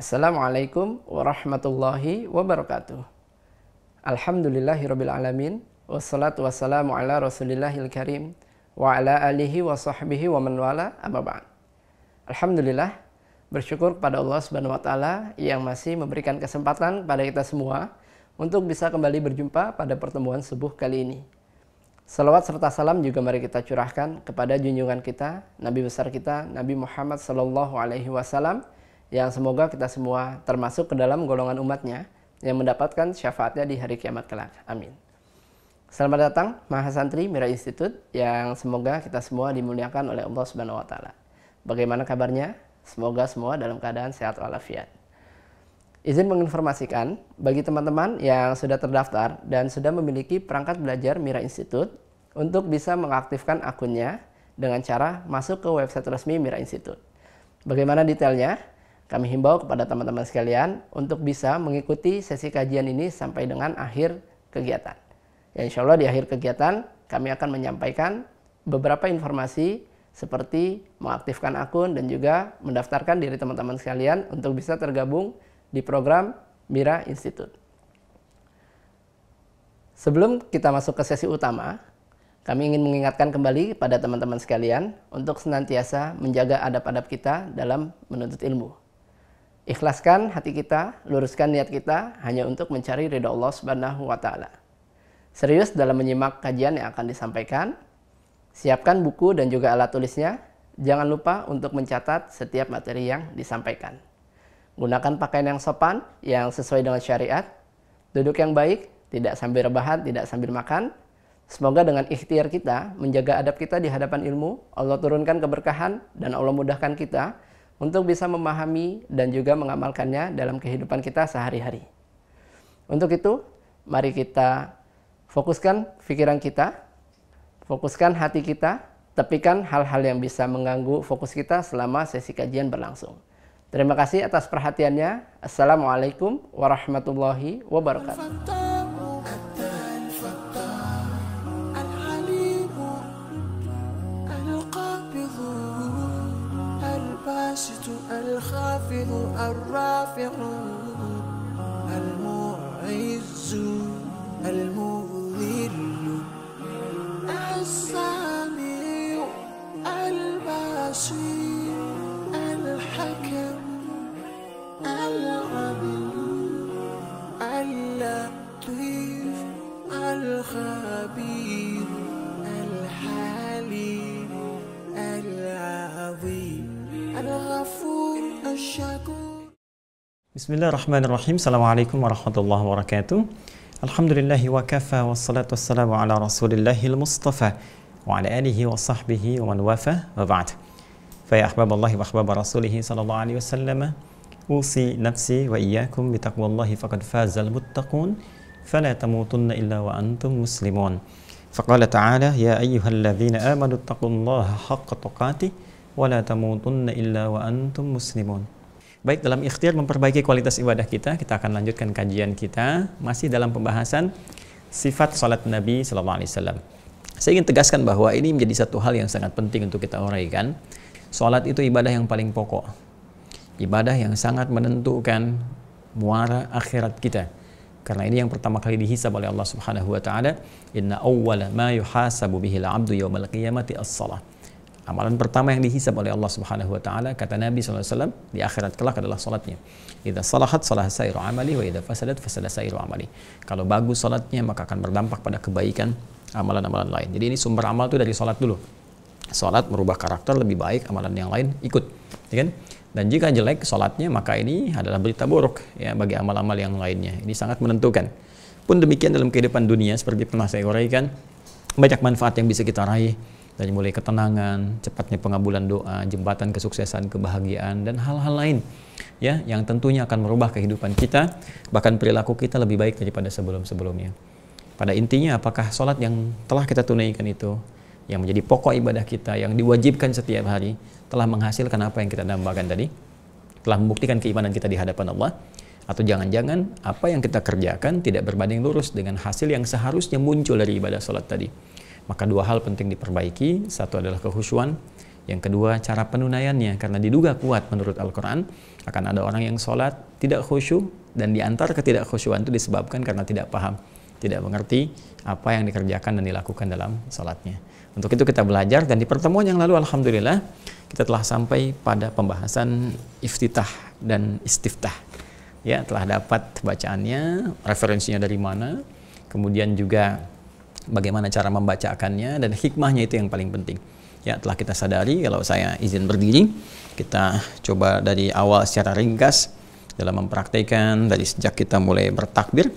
Assalamualaikum warahmatullahi wabarakatuh. Alhamdulillahirabbil alamin, wassalatu wassalamu ala Rasulillahil karim wa ala alihi wa sahbihi wa man wala, amma ba'd. Alhamdulillah, bersyukur kepada Allah Subhanahu wa taala yang masih memberikan kesempatan pada kita semua untuk bisa kembali berjumpa pada pertemuan subuh kali ini. Salawat serta salam juga mari kita curahkan kepada junjungan kita, Nabi besar kita, Nabi Muhammad sallallahu alaihi wasallam, yang semoga kita semua termasuk ke dalam golongan umatnya yang mendapatkan syafaatnya di hari kiamat kelak. Amin. Selamat datang Mahasantri Mira Institute yang semoga kita semua dimuliakan oleh Allah Subhanahu wa taala. Bagaimana kabarnya? Semoga semua dalam keadaan sehat walafiat. Izin menginformasikan bagi teman-teman yang sudah terdaftar dan sudah memiliki perangkat belajar Mira Institute untuk bisa mengaktifkan akunnya dengan cara masuk ke website resmi Mira Institute. Bagaimana detailnya? Kami himbau kepada teman-teman sekalian untuk bisa mengikuti sesi kajian ini sampai dengan akhir kegiatan. Ya, insya Allah di akhir kegiatan kami akan menyampaikan beberapa informasi seperti mengaktifkan akun dan juga mendaftarkan diri teman-teman sekalian untuk bisa tergabung di program Mira Institute. Sebelum kita masuk ke sesi utama, kami ingin mengingatkan kembali pada teman-teman sekalian untuk senantiasa menjaga adab-adab kita dalam menuntut ilmu. Ikhlaskan hati kita, luruskan niat kita hanya untuk mencari ridha Allah Subhanahu wa taala. Serius dalam menyimak kajian yang akan disampaikan. Siapkan buku dan juga alat tulisnya. Jangan lupa untuk mencatat setiap materi yang disampaikan. Gunakan pakaian yang sopan, yang sesuai dengan syariat. Duduk yang baik, tidak sambil rebahan, tidak sambil makan. Semoga dengan ikhtiar kita menjaga adab kita di hadapan ilmu, Allah turunkan keberkahan dan Allah mudahkan kita untuk bisa memahami dan juga mengamalkannya dalam kehidupan kita sehari-hari. Untuk itu, mari kita fokuskan pikiran kita, fokuskan hati kita, tepikan hal-hal yang bisa mengganggu fokus kita selama sesi kajian berlangsung. Terima kasih atas perhatiannya. Assalamualaikum warahmatullahi wabarakatuh. الخافض الرافع المعز المذل السميع البصير الحكم العليم اللطيف الخبير الحليم العظيم الغفور الشكور. Bismillahirrahmanirrahim. Assalamualaikum warahmatullahi wabarakatuh. Alhamdulillahi wa kafa wassalatu wassalamu ala rasulillahil mustafa wa ala alihi wa sahbihi wa man wafa wa ba'd. Fa ya ahbaballahi wa ahbaba rasulihi sallallahu alaihi wasallam, usi nafsi wa iyyakum bitaqwallahi faqad fazal muttaqun fala tamutunna illa wa antum muslimun. Faqala ta'ala ya ayyuhalladzina amanu taqullaha haqqa tuqatih wa la tamutunna illa wa antum muslimun. Baik, dalam ikhtiar memperbaiki kualitas ibadah kita akan lanjutkan kajian kita masih dalam pembahasan sifat salat Nabi sallallahu alaihi wasallam. Saya ingin tegaskan bahwa ini menjadi satu hal yang sangat penting untuk kita uraikan. Salat itu ibadah yang paling pokok. Ibadah yang sangat menentukan muara akhirat kita. Karena ini yang pertama kali dihisab oleh Allah Subhanahu wa taala, inna awwala ma yuhasabu bihil 'abdu yaumal qiyamati as-shalah. Amalan pertama yang dihisab oleh Allah Subhanahu wa taala, kata Nabi sallallahu alaihi wasallam, di akhirat kelak adalah salatnya. Idza salahat salaha sairu amali wa idza fasadat fasada sairu amali. Kalau bagus salatnya maka akan berdampak pada kebaikan amalan-amalan lain. Jadi ini sumber amal itu dari salat dulu. Salat merubah karakter lebih baik, amalan yang lain ikut, ya kan? Dan jika jelek salatnya maka ini adalah berita buruk ya bagi amal-amal yang lainnya. Ini sangat menentukan. Pun demikian dalam kehidupan dunia seperti pernah saya uraikan, banyak manfaat yang bisa kita raih. Dari mulai ketenangan, cepatnya pengabulan doa, jembatan kesuksesan, kebahagiaan, dan hal-hal lain ya yang tentunya akan merubah kehidupan kita, bahkan perilaku kita lebih baik daripada sebelum-sebelumnya. Pada intinya, apakah sholat yang telah kita tunaikan itu, yang menjadi pokok ibadah kita, yang diwajibkan setiap hari, telah menghasilkan apa yang kita dambakan tadi? Telah membuktikan keimanan kita di hadapan Allah? Atau jangan-jangan apa yang kita kerjakan tidak berbanding lurus dengan hasil yang seharusnya muncul dari ibadah sholat tadi? Maka dua hal penting diperbaiki. Satu adalah kehusyuan, Yang kedua, cara penunaiannya, karena diduga kuat menurut Al-Quran akan ada orang yang sholat tidak khusyuk, dan di antara ketidakkhusyuan itu disebabkan karena tidak paham, tidak mengerti apa yang dikerjakan dan dilakukan dalam sholatnya. Untuk itu kita belajar, dan di pertemuan yang lalu alhamdulillah kita telah sampai pada pembahasan iftitah dan istiftah. Ya, telah dapat bacaannya, referensinya dari mana, kemudian juga bagaimana cara membacakannya, dan hikmahnya itu yang paling penting. Ya, telah kita sadari, kalau saya izin berdiri, kita coba dari awal secara ringkas dalam mempraktikkan dari sejak kita mulai bertakbir.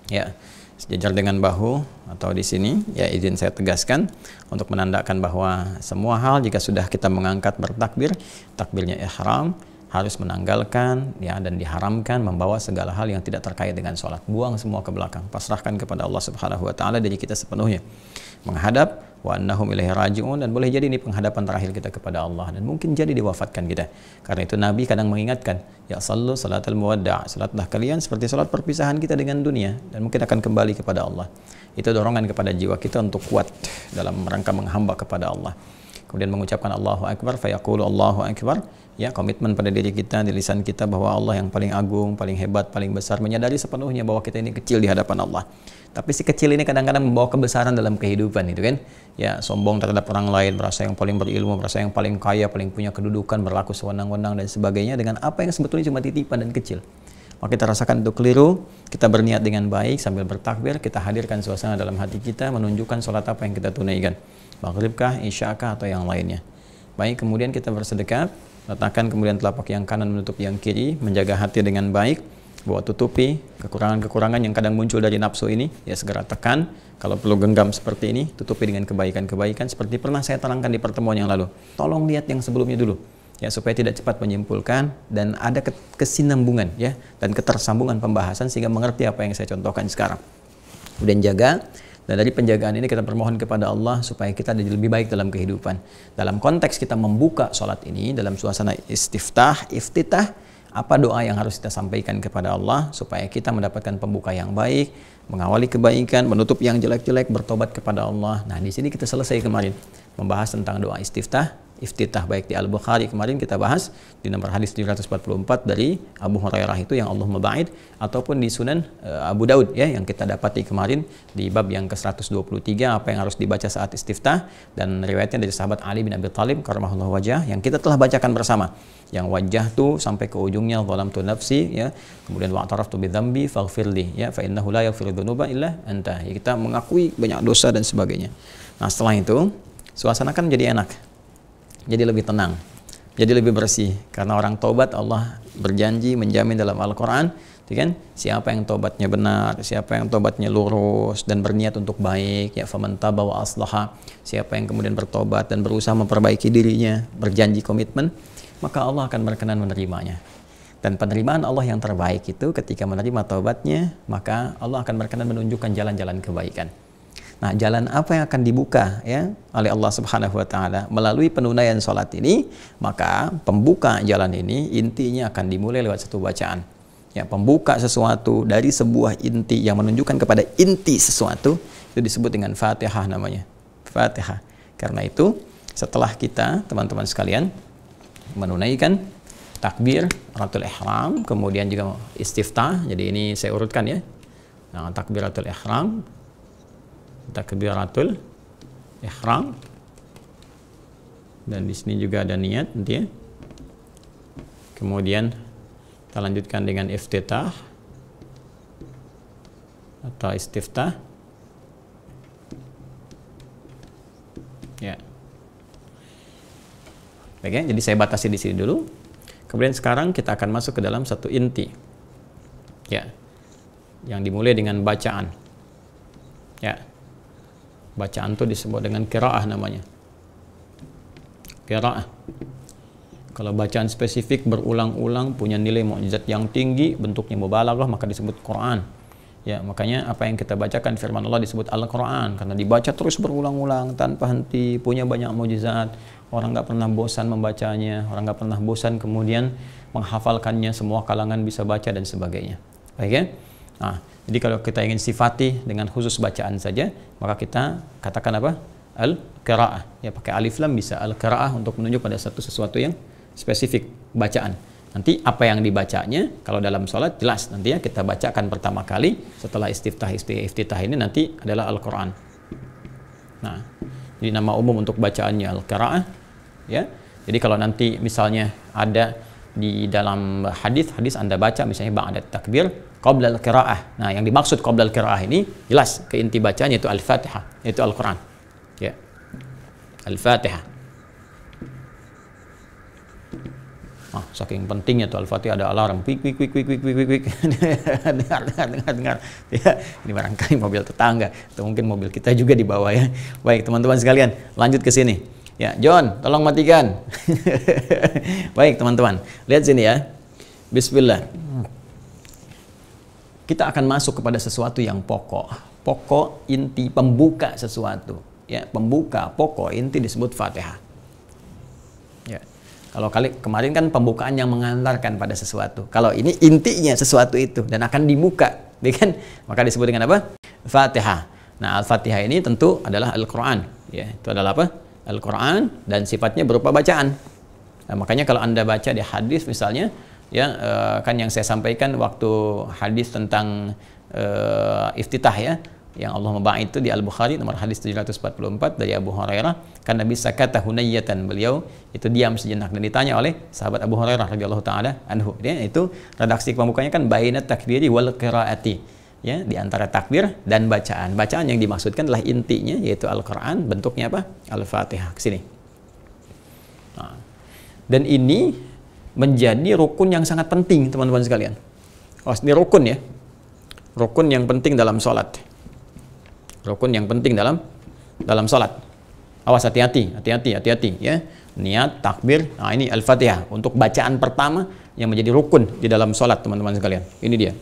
Ya, sejajar dengan bahu atau di sini, ya izin saya tegaskan untuk menandakan bahwa semua hal jika sudah kita mengangkat bertakbir, takbirnya ihram, harus menanggalkan ya dan diharamkan membawa segala hal yang tidak terkait dengan sholat. Buang semua ke belakang, pasrahkan kepada Allah Subhanahu wa taala diri kita sepenuhnya. Menghadap wa annahum ilaihi raji'un, dan boleh jadi ini penghadapan terakhir kita kepada Allah, dan mungkin jadi diwafatkan kita. Karena itu Nabi kadang mengingatkan, ya sallu salatal muwadda', salatlah kalian seperti salat perpisahan kita dengan dunia, dan mungkin akan kembali kepada Allah. Itu dorongan kepada jiwa kita untuk kuat dalam rangka menghamba kepada Allah. Kemudian mengucapkan Allahu Akbar, fayaqulu Allahu Akbar, ya komitmen pada diri kita, di lisan kita bahwa Allah yang paling agung, paling hebat, paling besar, menyadari sepenuhnya bahwa kita ini kecil di hadapan Allah. Tapi si kecil ini kadang-kadang membawa kebesaran dalam kehidupan, itu kan? Ya, sombong terhadap orang lain, merasa yang paling berilmu, merasa yang paling kaya, paling punya kedudukan, berlaku sewenang-wenang dan sebagainya dengan apa yang sebetulnya cuma titipan dan kecil. Maka kita rasakan itu keliru, kita berniat dengan baik sambil bertakbir, kita hadirkan suasana dalam hati kita, menunjukkan sholat apa yang kita tunaikan. Maghribkah, isyakah, atau yang lainnya. Baik, kemudian kita bersedekah, letakkan kemudian telapak yang kanan menutup yang kiri, menjaga hati dengan baik, bahwa tutupi kekurangan-kekurangan yang kadang muncul dari nafsu ini, ya segera tekan. Kalau perlu genggam seperti ini, tutupi dengan kebaikan-kebaikan seperti pernah saya terangkan di pertemuan yang lalu. Tolong lihat yang sebelumnya dulu, ya supaya tidak cepat menyimpulkan dan ada kesinambungan ya dan ketersambungan pembahasan sehingga mengerti apa yang saya contohkan sekarang. Kemudian jaga, dan dari penjagaan ini kita bermohon kepada Allah supaya kita jadi lebih baik dalam kehidupan. Dalam konteks kita membuka sholat ini dalam suasana iftitah, apa doa yang harus kita sampaikan kepada Allah supaya kita mendapatkan pembuka yang baik, mengawali kebaikan, menutup yang jelek-jelek, bertobat kepada Allah. Nah, di sini kita selesai kemarin membahas tentang doa iftitah baik di Al-Bukhari kemarin kita bahas di nomor hadis 744 dari Abu Hurairah itu yang Allahumma ba'id, ataupun di Sunan Abu Daud ya yang kita dapati kemarin di bab yang ke-123 apa yang harus dibaca saat istiftah, dan riwayatnya dari sahabat Ali bin Abi Thalib karramallahu wajah yang kita telah bacakan bersama, yang wajah tuh sampai ke ujungnya zalamtu nafsi ya, kemudian wa'taraftu bidzambi faghfirli ya fa innahu la yaghfiru dzunuba illa anta, ya, kita mengakui banyak dosa dan sebagainya. Nah, setelah itu suasana kan jadi enak, jadi lebih tenang, jadi lebih bersih, karena orang taubat Allah berjanji menjamin dalam Al-Quran, kan? Siapa yang taubatnya benar, siapa yang taubatnya lurus dan berniat untuk baik, ya faman taba wa aslaha, siapa yang kemudian bertobat dan berusaha memperbaiki dirinya, berjanji komitmen, maka Allah akan berkenan menerimanya. Dan penerimaan Allah yang terbaik itu ketika menerima taubatnya, maka Allah akan berkenan menunjukkan jalan-jalan kebaikan. Nah, jalan apa yang akan dibuka ya oleh Allah Subhanahu wa taala melalui penunaian salat ini? Maka pembuka jalan ini intinya akan dimulai lewat satu bacaan. Ya, pembuka sesuatu dari sebuah inti yang menunjukkan kepada inti sesuatu itu disebut dengan Fatihah namanya. Fatihah. Karena itu, setelah kita teman-teman sekalian menunaikan takbir Ratul Ihram, kemudian juga istiftah. Jadi ini saya urutkan ya. Nah, takbiratul ihram, takbiratul ihram, dan di sini juga ada niat nanti ya. Kemudian kita lanjutkan dengan iftitah atau istiftah ya. Oke, jadi saya batasi di sini dulu. Kemudian sekarang kita akan masuk ke dalam satu inti ya, yang dimulai dengan bacaan ya. Bacaan itu disebut dengan qiraah namanya. Qiraah. Kalau bacaan spesifik berulang-ulang punya nilai mukjizat yang tinggi, bentuknya mubalaghah, maka disebut Quran. Ya, makanya apa yang kita bacakan firman Allah disebut Al-Quran karena dibaca terus berulang-ulang tanpa henti, punya banyak mukjizat. Orang nggak pernah bosan membacanya, orang nggak pernah bosan kemudian menghafalkannya, semua kalangan bisa baca dan sebagainya. Baik ya? Nah, jadi kalau kita ingin sifati dengan khusus bacaan saja, maka kita katakan apa? al-qiraah. Ya, pakai alif lam bisa al-qiraah untuk menunjuk pada sesuatu yang spesifik bacaan. Nanti apa yang dibacanya kalau dalam sholat jelas nanti ya kita bacakan pertama kali setelah iftitah ini nanti adalah Al-Quran. Nah, jadi nama umum untuk bacaannya Al-Qiraah ya. Jadi kalau nanti misalnya ada di dalam hadis Anda baca misalnya ba'da takbir qabla al-qiraah. Nah, yang dimaksud qabla al-qiraah ini jelas ke inti bacanya itu Al-Fatihah, yaitu Al-Quran. Ya. Al-Fatihah. Saking pentingnya tuh Al-Fatihah ada alarm. Kwik. dengar. Ya, ini barangkali mobil tetangga atau mungkin mobil kita juga di bawah ya. Baik, teman-teman sekalian, lanjut ke sini. Ya, John, tolong matikan. Baik, teman-teman. Lihat sini ya. Bismillah. Kita akan masuk kepada sesuatu yang pokok. Pokok inti pembuka sesuatu. Ya, pembuka, pokok inti disebut Fatihah. Ya. Kalau kemarin kan pembukaan yang mengantarkan pada sesuatu. Kalau ini intinya sesuatu itu dan akan dibuka, ya kan? Maka disebut dengan apa? Fatihah. Nah, Al-Fatihah ini tentu adalah Al-Quran. Ya, itu adalah apa? Al-Quran dan sifatnya berupa bacaan. Nah, makanya kalau Anda baca di hadis misalnya, ya kan yang saya sampaikan waktu hadis tentang iftitah ya, yang Allah membahas itu di Al-Bukhari nomor hadis 744 dari Abu Hurairah, kan Nabi sakata hunayyatan, beliau itu diam sejenak dan ditanya oleh sahabat Abu Hurairah radhiyallahu taala anhu. Dia itu redaksi pembukanya kan bainat takbiri wal qiraati, ya, di antara takbir dan bacaan. Bacaan yang dimaksudkan adalah intinya yaitu Al-Qur'an, bentuknya apa? Al-Fatihah. Ke sini. Nah, dan ini menjadi rukun yang sangat penting, teman-teman sekalian. Oh, ini rukun ya. Rukun yang penting dalam sholat. Rukun yang penting dalam sholat. Awas, hati-hati ya. Niat, takbir. Nah, ini Al-Fatihah untuk bacaan pertama yang menjadi rukun di dalam sholat, teman-teman sekalian. Ini dia.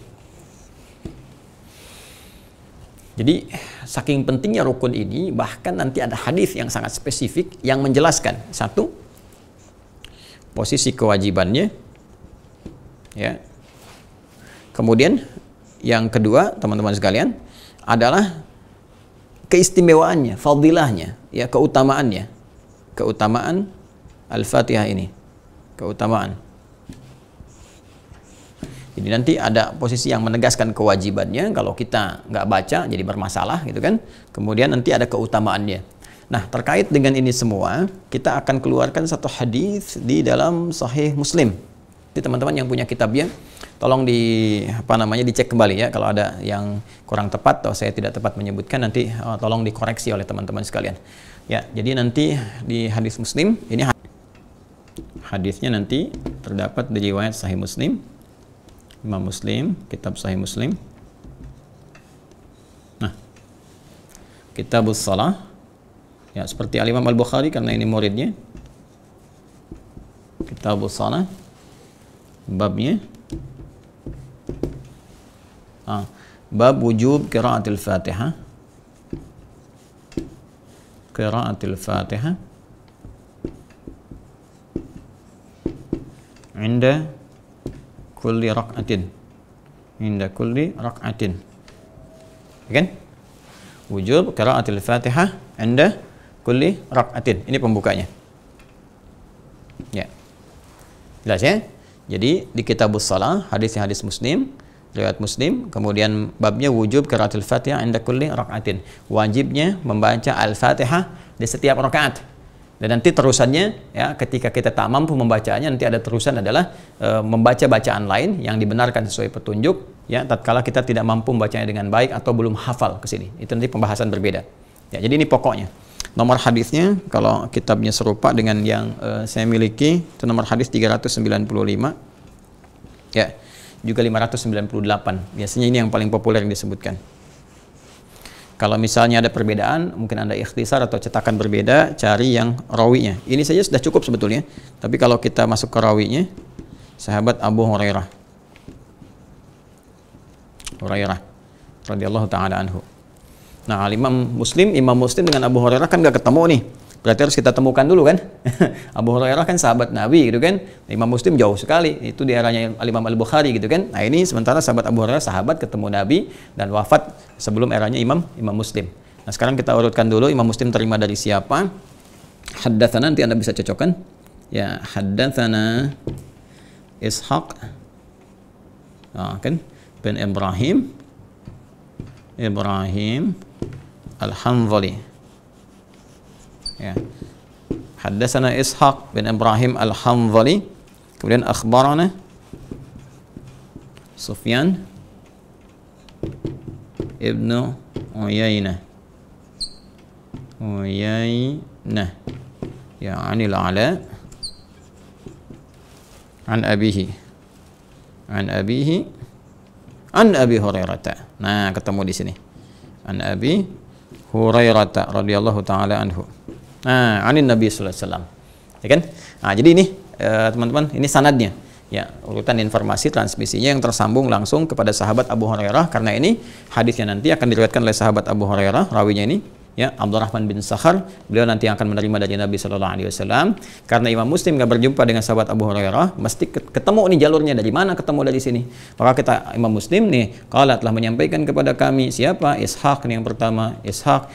Jadi saking pentingnya rukun ini, bahkan nanti ada hadis yang sangat spesifik yang menjelaskan satu, posisi kewajibannya, ya. Kemudian yang kedua, teman-teman sekalian, adalah keistimewaannya, fadilahnya, ya, keutamaannya, keutamaan Al-Fatihah ini, keutamaan. Jadi nanti ada posisi yang menegaskan kewajibannya, kalau kita nggak baca jadi bermasalah gitu kan. Kemudian nanti ada keutamaannya. Nah, terkait dengan ini semua, kita akan keluarkan satu hadis di dalam Sahih Muslim. Jadi teman-teman yang punya kitabnya, tolong dicek kembali ya, kalau ada yang kurang tepat atau saya tidak tepat menyebutkan nanti tolong dikoreksi oleh teman-teman sekalian. Ya, jadi nanti di hadis Muslim ini hadisnya nanti terdapat di riwayat Sahih Muslim, Imam Muslim, kitab Sahih Muslim. Nah, Kitabus Shalah. Ya, seperti Al-Imam Al-Bukhari karena ini muridnya. Kitabus Shalah. Babnya bab wujub qiraatil Fatihah. Qiraatil Fatihah inda kulli rak'atin. Inda kulli rak'atin. Kan? Wujub qiraatil Fatihah inda kulli rak'atin. Ini pembukanya. Ya. Jelas ya? Jadi di Kitabus Shalah, hadisnya hadis Muslim, riwayat Muslim, kemudian babnya wujub qiraatul Fatihah inda kulli rak'atin. Wajibnya membaca Al-Fatihah di setiap rakaat. Dan nanti terusannya ya, ketika kita tak mampu membacanya, nanti ada terusan adalah membaca bacaan lain yang dibenarkan sesuai petunjuk ya, tatkala kita tidak mampu membacanya dengan baik atau belum hafal ke sini. Itu nanti pembahasan berbeda. Ya, jadi ini pokoknya. Nomor hadisnya kalau kitabnya serupa dengan yang saya miliki itu nomor hadis 395 ya, juga 598. Biasanya ini yang paling populer yang disebutkan. Kalau misalnya ada perbedaan, mungkin Anda ikhtisar atau cetakan berbeda, cari yang rawinya. Ini saja sudah cukup sebetulnya. Tapi kalau kita masuk ke rawinya, sahabat Abu Hurairah radhiyallahu taala anhu. Nah, Imam Muslim dengan Abu Hurairah kan gak ketemu nih. Berarti harus kita temukan dulu kan. Abu Hurairah kan sahabat Nabi gitu kan. Imam Muslim jauh sekali. Itu di eranya Imam Al-Bukhari gitu kan. Nah, ini sementara sahabat Abu Hurairah sahabat ketemu Nabi dan wafat sebelum eranya Imam Muslim. Nah, sekarang kita urutkan dulu Imam Muslim terima dari siapa. Haddatsana, nanti Anda bisa cocokkan. Ya, haddatsana Ishaq kan bin Ibrahim Al-Hanzali. Ya. Haddatsana Ishaq bin Ibrahim Al-Hanzali. Kemudian akhbarana Sufyan ibnu Uyainah ya anil Ala an abihi an Abi Hurairah. Nah, ketemu di sini. An Abi Hurairah radhiyallahu taala anhu. Nah, anin Nabi sallallahu alaihi wasallam. Ya kan? Nah, jadi ini teman-teman, ini sanadnya. Ya, urutan informasi transmisinya yang tersambung langsung kepada sahabat Abu Hurairah, karena ini hadisnya nanti akan diriwayatkan oleh sahabat Abu Hurairah, rawinya ini ya Abdurrahman bin Sakhar. Beliau nanti akan menerima dari Nabi sallallahu alaihi wasallam. Karena Imam Muslim nggak berjumpa dengan sahabat Abu Hurairah, mesti ketemu nih jalurnya dari mana, ketemu dari sini. Maka kita Imam Muslim nih qala telah menyampaikan kepada kami siapa? Ishaq nih yang pertama, Ishaq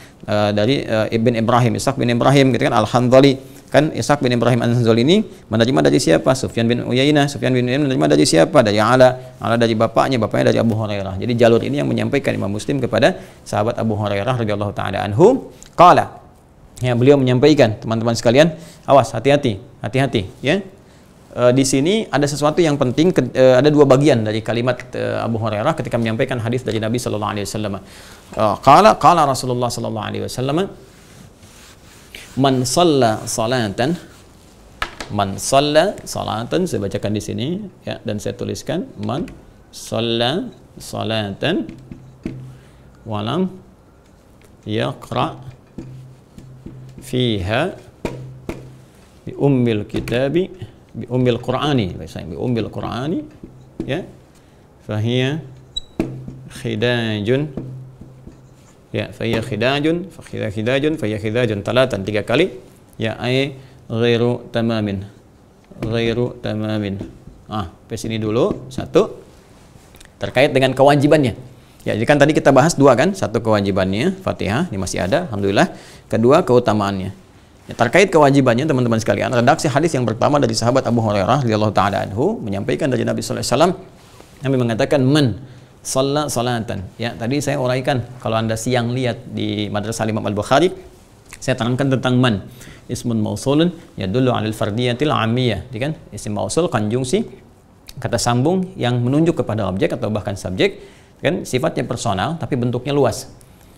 dari Ibn Ibrahim, Ishaq bin Ibrahim gitu kan, Al-Hanzali. Kan Ishaq bin Ibrahim Al-Hanzali ini menerima dari siapa? Sufyan bin Uyainah. Sufyan bin Uyainah menerima dari siapa? Dari Ala dari bapaknya dari Abu Hurairah. Jadi jalur ini yang menyampaikan Imam Muslim kepada sahabat Abu Hurairah radhiyallahu taala anhu. Qala, ya beliau menyampaikan, teman-teman sekalian, awas, hati-hati ya. Di sini ada sesuatu yang penting, ada dua bagian dari kalimat Abu Hurairah ketika menyampaikan hadis dari Nabi sallallahu alaihi wasallam. Qala Rasulullah sallallahu alaihi wasallam, man shalla salatan, saya bacakan di sini ya, dan saya tuliskan man shalla salatan walam yaqra fiha bi ummil kitabi bi ummil qur'ani ya fahiya khidajun ya fahiya khidajun talatan, 3 kali ya ay ghairu tamamin sampai sini dulu. Satu, terkait dengan kewajibannya ya, jadi kan tadi kita bahas 2 kan, satu kewajibannya Fatihah, ini masih ada alhamdulillah. Kedua, keutamaannya ya, terkait kewajibannya teman-teman sekalian, redaksi hadis yang pertama dari sahabat Abu Hurairah radhiyallahu taala anhu menyampaikan dari Nabi sallallahu alaihi wasallam, Nabi mengatakan man shalla salatan. Ya, tadi saya uraikan, kalau Anda siang lihat di Madrasah Imam Al-Bukhari, saya terangkan tentang man. Ismun mausulun yadullu 'alal fardiyatil 'ammiyah. Kan? Isim mausul konjungsi kata sambung yang menunjuk kepada objek atau bahkan subjek, kan sifatnya personal tapi bentuknya luas.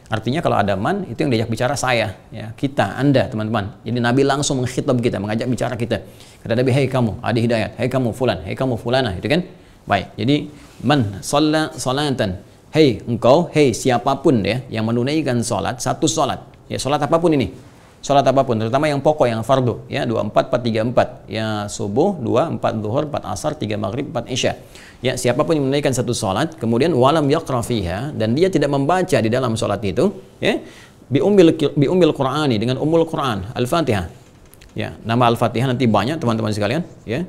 Artinya kalau ada man, itu yang diajak bicara saya, ya, kita, Anda, teman-teman. Jadi Nabi langsung mengkhitab kita, mengajak bicara kita. Kata Nabi, "Hei kamu, Adi Hidayat, hei kamu fulan, hei kamu fulana," itu kan? Baik, jadi man shalla salatan, hei engkau, hei siapapun ya yang menunaikan salat, satu salat, ya salat apapun ini, salat apapun, terutama yang pokok, yang fardu, ya 24, 4, 3, 4, ya subuh 2, 4 zuhur, 4 asar, 3 maghrib, 4 isya, ya siapapun yang menunaikan satu salat, kemudian walam yaqra fiha, dan dia tidak membaca di dalam salat itu, ya bi ummil qur'ani, dengan ummul Qur'an, Al-Fatihah, ya nama Al-Fatihah nanti banyak teman-teman sekalian, ya.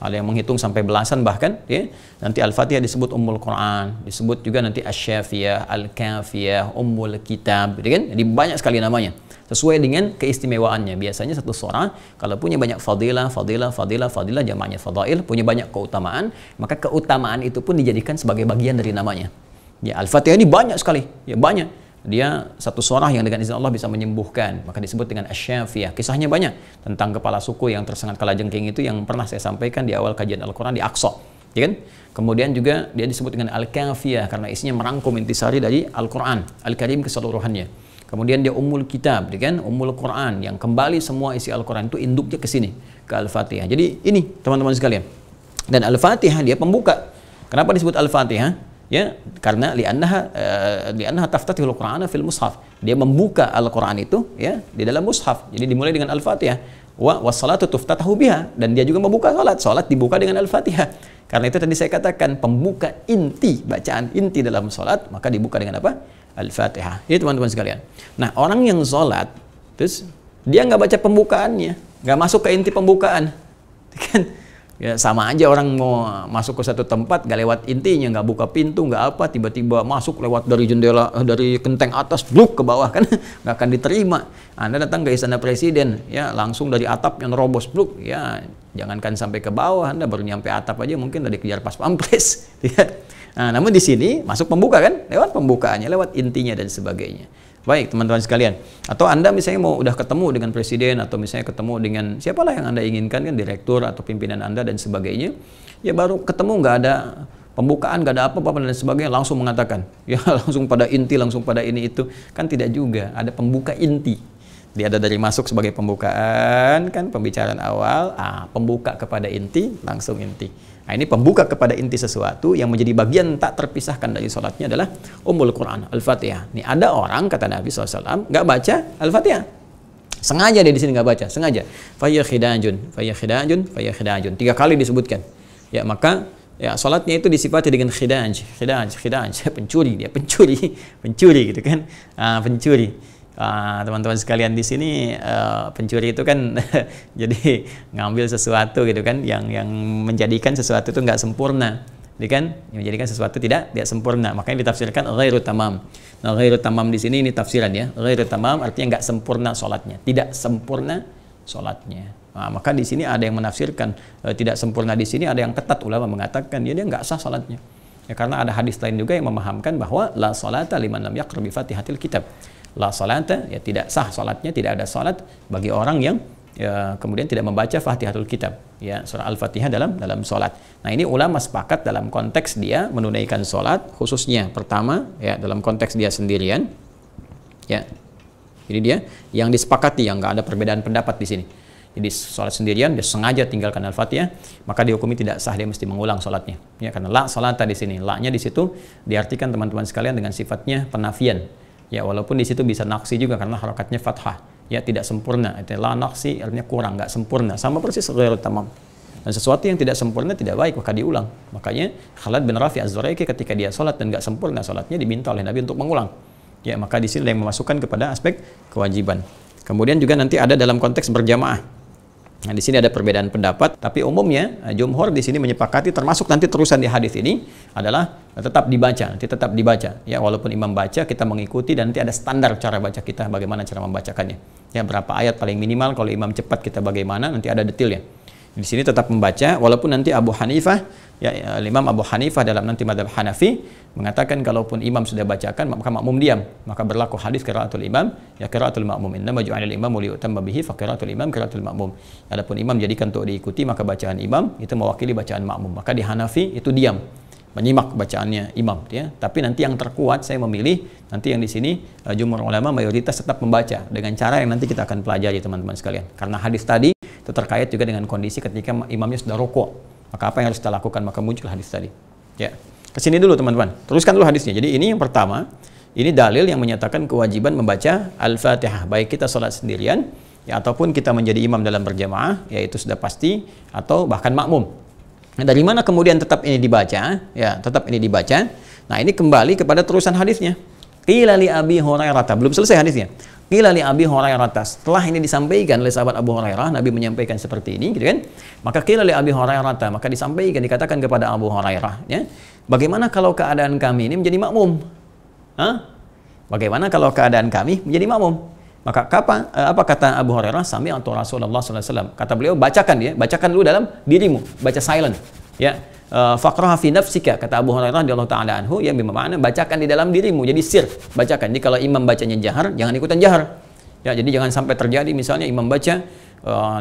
Ada yang menghitung sampai belasan bahkan, ya. Nanti Al-Fatihah disebut Ummul Quran, disebut juga nanti Asy-Syafiyah, Al-Kafiyah, Ummul Kitab, gitu kan? Jadi banyak sekali namanya. Sesuai dengan keistimewaannya. Biasanya satu surah kalau punya banyak fadilah, jamaknya fadail, punya banyak keutamaan, maka keutamaan itu pun dijadikan sebagai bagian dari namanya. Ya, Al-Fatihah ini banyak sekali, ya banyak. Dia satu surah yang dengan izin Allah bisa menyembuhkan, maka disebut dengan Asy-Syafiyah. Kisahnya banyak tentang kepala suku yang tersengat kalajengking itu, yang pernah saya sampaikan di awal kajian Al-Quran di Aqsa, ya kan? Kemudian juga dia disebut dengan Al-Kafiyah karena isinya merangkum intisari dari Al-Quran Al-Karim keseluruhannya. Kemudian dia Ummul Kitab, ya kan? Ummul Quran, yang kembali semua isi Al-Quran itu induknya ke sini, ke Al-Fatihah. Jadi ini teman-teman sekalian. Dan Al-Fatihah dia pembuka. Kenapa disebut Al-Fatihah? Ya, karena li'annaha taftatihul Qur'ana fil mushaf. Dia membuka Al-Qur'an itu ya di dalam mushaf. Jadi dimulai dengan Al-Fatihah. Wassalatu tuftatahu biha, dan dia juga membuka salat. Salat dibuka dengan Al-Fatihah. Karena itu tadi saya katakan pembuka inti, bacaan inti dalam salat, maka dibuka dengan apa? Al-Fatihah. Ini teman-teman sekalian. Nah, orang yang salat terus dia nggak baca pembukaannya, nggak masuk ke inti pembukaan. Kan? Ya, sama aja orang mau masuk ke satu tempat gak lewat intinya, nggak buka pintu, nggak apa, tiba-tiba masuk lewat dari jendela, dari genteng atas, bluk ke bawah kan, nggak akan diterima. Anda datang ke istana presiden, ya langsung dari atap yang nerobos, bluk, ya jangankan sampai ke bawah, Anda baru nyampe atap aja mungkin dari kejar pas pampres. Ya. Nah, namun di sini masuk pembuka kan, lewat pembukaannya, lewat intinya dan sebagainya. Baik teman-teman sekalian, atau Anda misalnya mau udah ketemu dengan presiden atau misalnya ketemu dengan siapalah yang Anda inginkan kan, direktur atau pimpinan Anda dan sebagainya, ya baru ketemu nggak ada pembukaan, nggak ada apa-apa dan sebagainya, langsung mengatakan, ya langsung pada inti, langsung pada ini itu, kan tidak juga, ada pembuka inti. Dia ada dari masuk sebagai pembukaan kan, pembicaraan awal, pembuka kepada inti, langsung inti. Nah, ini pembuka kepada inti sesuatu yang menjadi bagian tak terpisahkan dari sholatnya adalah Ummul Quran, Al-Fatihah. Nih ada orang, kata Nabi SAW, nggak baca Al-Fatihah. Sengaja dia di sini nggak baca, sengaja. Faya khidajun, faya khidajun, faya khidajun. 3 kali disebutkan. Ya maka ya sholatnya itu disifati dengan khidaj, pencuri, dia pencuri gitu kan, pencuri. Teman-teman sekalian di sini pencuri itu kan jadi ngambil sesuatu gitu kan yang menjadikan sesuatu itu nggak sempurna, jadi kan yang menjadikan sesuatu tidak sempurna, makanya ditafsirkan ghairu tamam. Nah, ghairu tamam di sini ini tafsiran ya, ghairu tamam artinya nggak sempurna sholatnya, tidak sempurna sholatnya. Nah, maka di sini ada yang menafsirkan tidak sempurna di sini, ada yang ketat ulama mengatakan dia nggak sah sholatnya. Ya, karena ada hadis lain juga yang memahamkan bahwa la sholata liman lam yaqra bi Fatihatil kitab. La salata, ya tidak sah salatnya, tidak ada salat bagi orang yang ya, kemudian tidak membaca Fatihatul Kitab, ya surah Al-Fatihah dalam salat. Nah, ini ulama sepakat dalam konteks dia menunaikan salat, khususnya pertama ya dalam konteks dia sendirian. Ya. Jadi dia yang disepakati, yang nggak ada perbedaan pendapat di sini. Jadi salat sendirian dia sengaja tinggalkan Al-Fatihah, maka dihukumi tidak sah, dia mesti mengulang salatnya. Ya, karena la salata di sini, la-nya di situ diartikan teman-teman sekalian dengan sifatnya penafian. Ya, walaupun di situ bisa naksi juga karena harakatnya fathah, ya tidak sempurna. Itu la naksi artinya kurang, nggak sempurna. Sama persis ghairu tamam. Dan sesuatu yang tidak sempurna tidak baik, maka diulang. Makanya Khalid bin Rafi Az-Zuraiki ketika dia sholat dan nggak sempurna sholatnya, diminta oleh Nabi untuk mengulang. Ya, maka di sini yang memasukkan kepada aspek kewajiban. Kemudian juga nanti ada dalam konteks berjamaah. Nah, di sini ada perbedaan pendapat, tapi umumnya jumhur di sini menyepakati, termasuk nanti terusan di hadis ini adalah tetap dibaca, nanti tetap dibaca. Ya, walaupun imam baca kita mengikuti dan nanti ada standar cara baca kita, bagaimana cara membacakannya. Ya, berapa ayat paling minimal, kalau imam cepat kita bagaimana, nanti ada detailnya. Di sini tetap membaca, walaupun nanti Abu Hanifah, ya Imam Abu Hanifah dalam nanti madhab Hanafi mengatakan kalaupun imam sudah bacakan maka makmum diam, maka berlaku hadis qiraatul imam ya qiraatul makmum, innama ju'ilal imamu liyutamma bihi fa qiraatul imam qiraatul makmum. Adapun imam jadikan untuk diikuti, maka bacaan imam itu mewakili bacaan makmum. Maka di Hanafi itu diam, menyimak bacaannya imam, ya. Tapi nanti yang terkuat saya memilih nanti yang di sini jumhur ulama mayoritas tetap membaca dengan cara yang nanti kita akan pelajari teman-teman sekalian. Karena hadis tadi itu terkait juga dengan kondisi ketika imamnya sudah rukuk. Maka apa yang harus kita lakukan? Maka muncul hadis tadi. Ya. Kesini dulu teman-teman. Teruskan dulu hadisnya. Jadi ini yang pertama, ini dalil yang menyatakan kewajiban membaca Al-Fatihah, baik kita sholat sendirian ya ataupun kita menjadi imam dalam berjamaah, yaitu sudah pasti, atau bahkan makmum. Nah, dari mana kemudian tetap ini dibaca? Ya, tetap ini dibaca. Nah, ini kembali kepada terusan hadisnya. Qila li Abi Hurairah, belum selesai hadisnya. Qila li Abi Hurairah, setelah ini disampaikan oleh sahabat Abu Hurairah, Nabi menyampaikan seperti ini, gitu kan? Maka qila li Abi Hurairah, maka disampaikan, dikatakan kepada Abu Hurairah, ya. Bagaimana kalau keadaan kami ini menjadi makmum? Hah? Bagaimana kalau keadaan kami menjadi makmum? Maka apa kata Abu Hurairah? Sami'tu Rasulullah sallallahu alaihi wasallam. Kata beliau, bacakan dia, bacakan dulu dalam dirimu, baca silent, ya. Faqraha fi nafsika, kata Abu Hurairah radhiyallahu taala anhu, yang bermakna bacakan di dalam dirimu, jadi sir, bacakan. Jadi kalau imam bacanya jahar, jangan ikutan jahar. Ya, jadi jangan sampai terjadi misalnya imam baca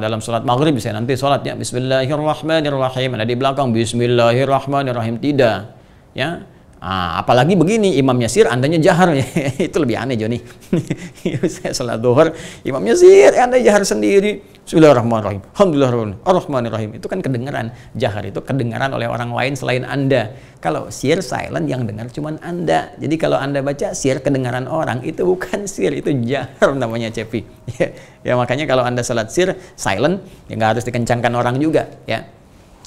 dalam sholat maghrib, misalnya nanti sholatnya Bismillahirrahmanirrahim, ada di belakang Bismillahirrahmanirrahim, tidak, ya. Apalagi begini, imamnya sir, andanya jahar, itu lebih aneh, Joni. Saya sholat duhur, imamnya sir, anda jahar sendiri. Bismillahirrahmanirrahim, Alhamdulillahirrahmanirrahim. Itu kan kedengaran, jahar itu kedengaran oleh orang lain selain anda. Kalau sir, silent, yang dengar cuman anda. Jadi kalau anda baca sir, kedengaran orang, itu bukan sir, itu jahar namanya, Cepi. Ya, makanya kalau anda sholat sir, silent, ya nggak harus dikencangkan orang juga, ya.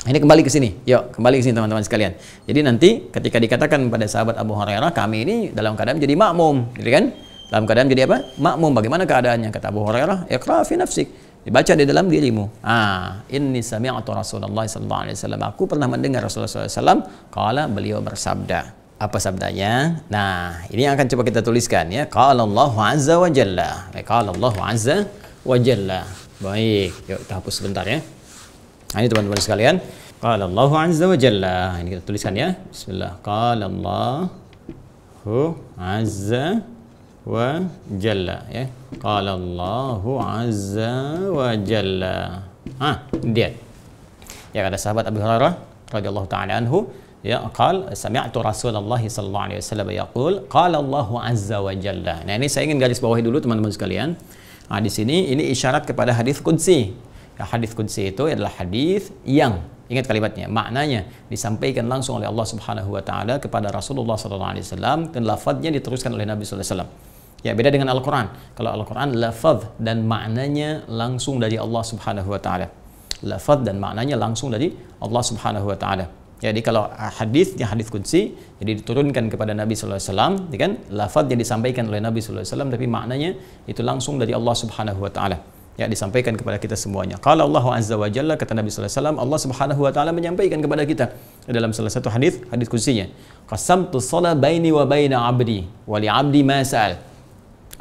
Ini kembali ke sini, yuk kembali ke sini teman-teman sekalian. Jadi nanti ketika dikatakan pada sahabat Abu Hurairah, kami ini dalam keadaan jadi makmum, gitu kan? Dalam keadaan jadi apa? Makmum. Bagaimana keadaannya? Kata Abu Hurairah, iqra fi nafsik, Dibaca di dalam dirimu. Inni sami'tu Rasulullah sallallahu alaihi wasallam. Aku pernah mendengar Rasulullah sallallahu alaihi wasallam qala, beliau bersabda. Apa sabdanya? Nah, ini yang akan coba kita tuliskan ya. Qala Allahu azza wa jalla. Qala Allahu azza wa jalla. Baik, yuk kita hapus sebentar ya. Nah, ini teman-teman sekalian. Qala Allahu azza wa jalla. Ini kita tuliskan ya. Bismillah. Qala Allahu azza wa jalla ya. Qala Allahu azza wa jalla. Dia. Ya, ada sahabat Abu Hurairah radhiyallahu taala anhu ya, qal sami'tu Rasulullah sallallahu alaihi wasallam yaqul qala Allahu azza wa jalla. Nah, ini saya ingin garis bawahi dulu teman-teman sekalian. Di sini ini isyarat kepada hadis qudsi. Ya, hadis qudsi itu adalah hadis yang, ingat kalimatnya, maknanya disampaikan langsung oleh Allah Subhanahu wa taala kepada Rasulullah sallallahu alaihi wasallam dan lafadznya diteruskan oleh Nabi sallallahu alaihi wasallam. Ya, beda dengan Al-Qur'an. Kalau Al-Qur'an lafadz dan maknanya langsung dari Allah Subhanahu wa taala. Lafadz dan maknanya langsung dari Allah Subhanahu wa taala. Jadi kalau hadisnya hadis qudsi, jadi diturunkan kepada Nabi sallallahu alaihi wasallam, kan lafadznya disampaikan oleh Nabi sallallahu alaihi wasallam tapi maknanya itu langsung dari Allah Subhanahu wa taala. Ya, disampaikan kepada kita semuanya. Qala Allahu azza wa jalla, kata Nabi sallallahu alaihi wasallam, Allah Subhanahu wa taala menyampaikan kepada kita dalam salah satu hadis qudsinya. Qasamtu shalah baini wa baina 'abdi wa li 'abdi ma sa'al.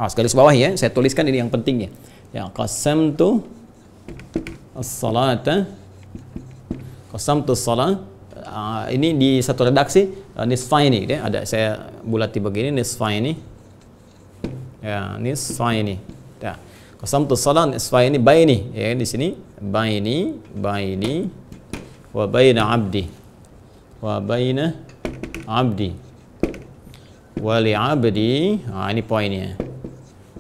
Garis bawah ya, saya tuliskan ini yang pentingnya. Ya, qasamtu as-salata. Qasamtu shalah. Ini di satu redaksi nisfaini ya, ada saya bulati begini nisfaini. Ya, nisfaini. Ya. Qasamtu shalah nisfaini baini ya, di sini baini wa baina 'abdi wa baina 'abdi wa li 'abdi. Ini poinnya.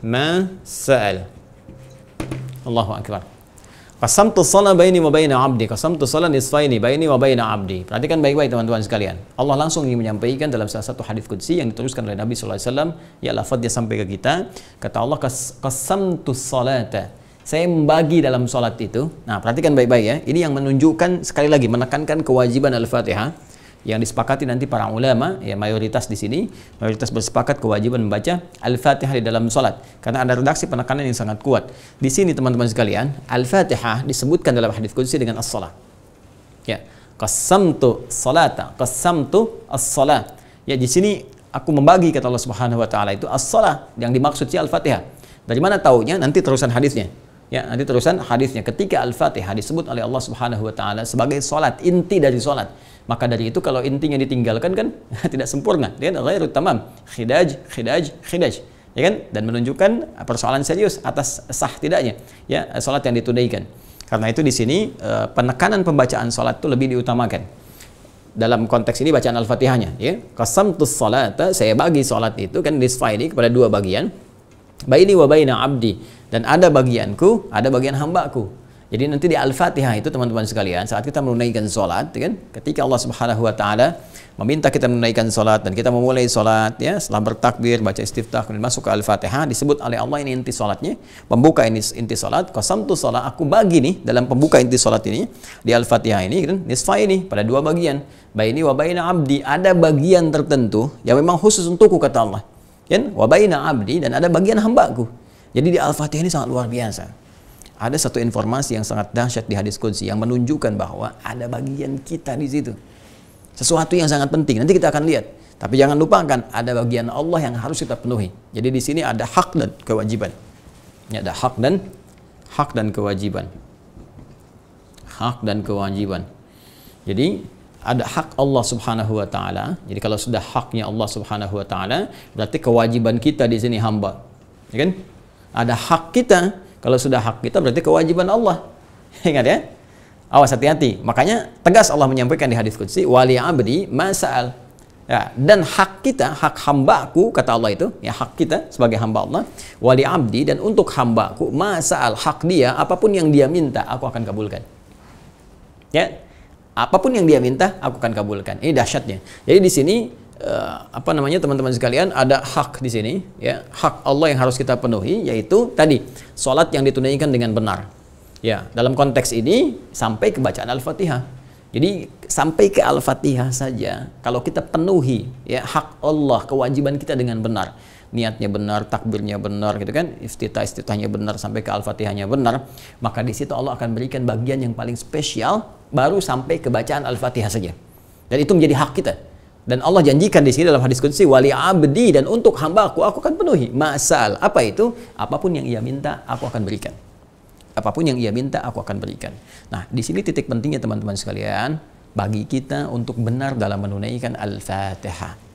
Ma sa'al. Allahu akbar. Qasamtu shalah baini wa baina 'abdi. Qasamtu shalah nisfaini baini wa baina 'abdi. Perhatikan baik-baik teman-teman sekalian. Allah langsung ingin menyampaikan dalam salah satu hadis qudsi yang diteruskan oleh Nabi sallallahu alaihi wasallam, ya lafaz dia sampai ke kita. Kata Allah, qasamtu shalata. Saya membagi dalam salat itu. Nah, perhatikan baik-baik ya. Ini yang menunjukkan sekali lagi menekankan kewajiban Al-Fatihah yang disepakati nanti para ulama, ya mayoritas di sini, mayoritas bersepakat kewajiban membaca Al-Fatihah di dalam salat. Karena ada redaksi penekanan yang sangat kuat. Di sini teman-teman sekalian, Al-Fatihah disebutkan dalam hadis qudsi dengan as-salah. Ya, qasamtu salata, qasamtu as-salah. Ya, di sini aku membagi, kata Allah Subhanahu wa taala, itu as-salah yang dimaksud si Al-Fatihah. Dari mana taunya? Nanti terusan hadisnya. Ya, nanti terusan hadisnya. Ketika Al-Fatihah disebut oleh Allah Subhanahu wa taala sebagai salat, inti dari salat, maka dari itu kalau intinya ditinggalkan kan tidak sempurna, dia ghairu tamam, khidaj, ya kan? Dan menunjukkan persoalan serius atas sah tidaknya ya salat yang ditunaikan. Karena itu di sini penekanan pembacaan salat itu lebih diutamakan. Dalam konteks ini bacaan Al-Fatihahnya ya. Qasamtus salata, saya bagi salat itu kan nisfaini kepada dua bagian. Baini wa baina 'abdi, dan ada bagianku, ada bagian hambaku. Jadi nanti di Al-Fatihah itu teman-teman sekalian, saat kita menunaikan salat, kan? Ketika Allah Subhanahu wa taala meminta kita menunaikan salat dan kita memulai salat ya, setelah bertakbir, baca istiftah, kemudian masuk ke Al-Fatihah, disebut oleh Allah ini inti salatnya, pembuka ini inti salat. Qasamtu shalah, aku bagi nih dalam pembuka inti salat ini di Al-Fatihah ini kan nisfaini pada dua bagian. Baini wa baina 'abdi, ada bagian tertentu yang memang khusus untukku, kata Allah. Kan? Wa baina 'abdi, dan ada bagian hambaku. Jadi di Al-Fatihah ini sangat luar biasa. Ada satu informasi yang sangat dahsyat di hadis qudsi yang menunjukkan bahwa ada bagian kita di situ. Sesuatu yang sangat penting. Nanti kita akan lihat. Tapi jangan lupakan ada bagian Allah yang harus kita penuhi. Jadi di sini ada hak dan kewajiban. Ya, ada hak dan kewajiban. Hak dan kewajiban. Jadi ada hak Allah Subhanahu wa taala. Jadi kalau sudah haknya Allah Subhanahu wa taala, berarti kewajiban kita di sini hamba. Ya kan? Ada hak kita. Kalau sudah hak kita berarti kewajiban Allah. Ingat ya? Awas, hati-hati. Makanya tegas Allah menyampaikan di hadis qudsi, wali 'abdi ma sa'al. Ya, dan hak kita, hak hambaku, kata Allah itu, ya hak kita sebagai hamba Allah, wali 'abdi, dan untuk hambaku ma sa'al, hak dia, apapun yang dia minta aku akan kabulkan. Ya. Apapun yang dia minta aku akan kabulkan. Ini dahsyatnya. Jadi di sini teman-teman sekalian, ada hak di sini ya, hak Allah yang harus kita penuhi, yaitu tadi salat yang ditunaikan dengan benar ya. Dalam konteks ini sampai ke bacaan Al-Fatihah. Jadi sampai ke Al-Fatihah saja kalau kita penuhi ya hak Allah, kewajiban kita dengan benar, niatnya benar, takbirnya benar gitu kan, iftitahnya benar sampai ke Al-Fatihahnya benar, maka di situ Allah akan berikan bagian yang paling spesial baru sampai ke bacaan Al-Fatihah saja. Dan itu menjadi hak kita. Dan Allah janjikan di sini dalam hadis qudsi, wali abdi, dan untuk hambaku aku akan penuhi masal. Apa itu? Apapun yang ia minta aku akan berikan. Apapun yang ia minta aku akan berikan. Nah, di sini titik pentingnya teman-teman sekalian, bagi kita untuk benar dalam menunaikan Al-Fatihah.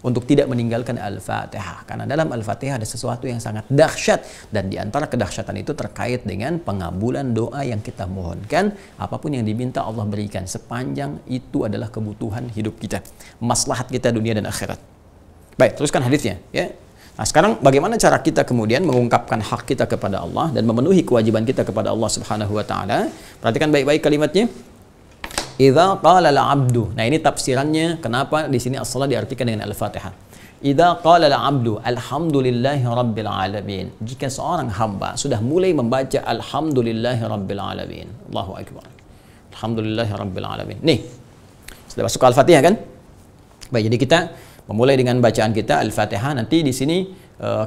Untuk tidak meninggalkan Al-Fatihah. Karena dalam Al-Fatihah ada sesuatu yang sangat dahsyat. Dan di antara kedahsyatan itu terkait dengan pengabulan doa yang kita mohonkan. Apapun yang diminta Allah berikan. Sepanjang itu adalah kebutuhan hidup kita. Maslahat kita dunia dan akhirat. Baik, teruskan hadisnya. Ya. Nah, sekarang bagaimana cara kita kemudian mengungkapkan hak kita kepada Allah. Dan memenuhi kewajiban kita kepada Allah Subhanahu wa Ta'ala. Perhatikan baik-baik kalimatnya. Idza qala al-'abdu. Nah, ini tafsirannya kenapa di sini as-shalah diartikan dengan Al-Fatihah. Idza qala al-'abdu alhamdulillahi rabbil alamin. Jika seorang hamba sudah mulai membaca alhamdulillahi rabbil alamin. Allahu akbar. Alhamdulillahi rabbil alamin. Nih. Sudah masuk ke Al-Fatihah kan? Baik, jadi kita memulai dengan bacaan kita Al-Fatihah. Nanti di sini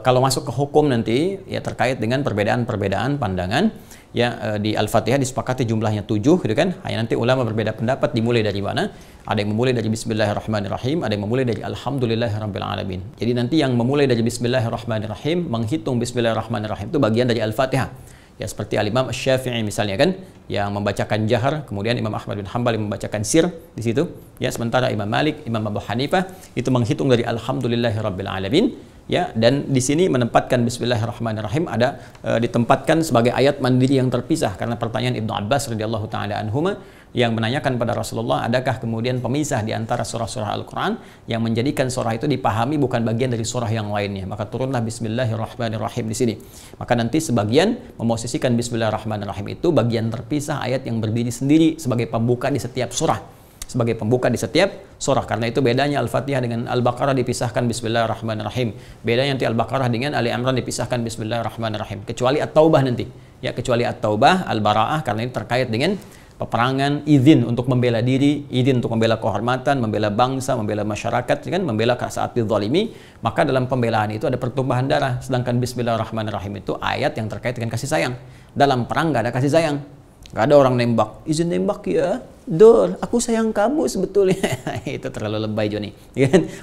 kalau masuk ke hukum nanti ya terkait dengan perbedaan-perbedaan pandangan. Ya, di Al-Fatihah disepakati jumlahnya 7 gitu kan. Hanya nanti ulama berbeda pendapat dimulai dari mana. Ada yang memulai dari Bismillahirrahmanirrahim, ada yang memulai dari Alhamdulillahirabbil alamin. Jadi nanti yang memulai dari Bismillahirrahmanirrahim, menghitung Bismillahirrahmanirrahim itu bagian dari Al-Fatihah. Ya, seperti Al-Imam Asy-Syafi'i misalnya kan, yang membacakan jahar, kemudian Imam Ahmad bin Hanbal yang membacakan sir di situ. Ya, sementara Imam Malik, Imam Abu Hanifah itu menghitung dari Alhamdulillahirabbil alamin. Ya, dan di sini menempatkan Bismillahirrahmanirrahim ada ditempatkan sebagai ayat mandiri yang terpisah karena pertanyaan Ibnu Abbas radhiyallahu taala anhuma yang menanyakan pada Rasulullah, adakah kemudian pemisah di antara surah-surah Al-Qur'an yang menjadikan surah itu dipahami bukan bagian dari surah yang lainnya. Maka turunlah Bismillahirrahmanirrahim di sini. Maka nanti sebagian memosisikan Bismillahirrahmanirrahim itu bagian terpisah ayat yang berdiri sendiri sebagai pembuka di setiap surah. Sebagai pembuka di setiap surah. Karena itu bedanya Al-Fatihah dengan Al-Baqarah dipisahkan Bismillahirrahmanirrahim. Bedanya nanti Al-Baqarah dengan Ali Imran dipisahkan Bismillahirrahmanirrahim. Kecuali At-Taubah nanti. Ya, kecuali At-Taubah, Al-Bara'ah karena ini terkait dengan peperangan, izin untuk membela diri, izin untuk membela kehormatan, membela bangsa, membela masyarakat, kan, membela saat dizalimi. Maka dalam pembelaan itu ada pertumpahan darah. Sedangkan Bismillahirrahmanirrahim itu ayat yang terkait dengan kasih sayang. Dalam perang nggak ada kasih sayang. Nggak ada orang nembak, izin nembak ya, Dor, aku sayang kamu sebetulnya. Itu terlalu lebay Joni,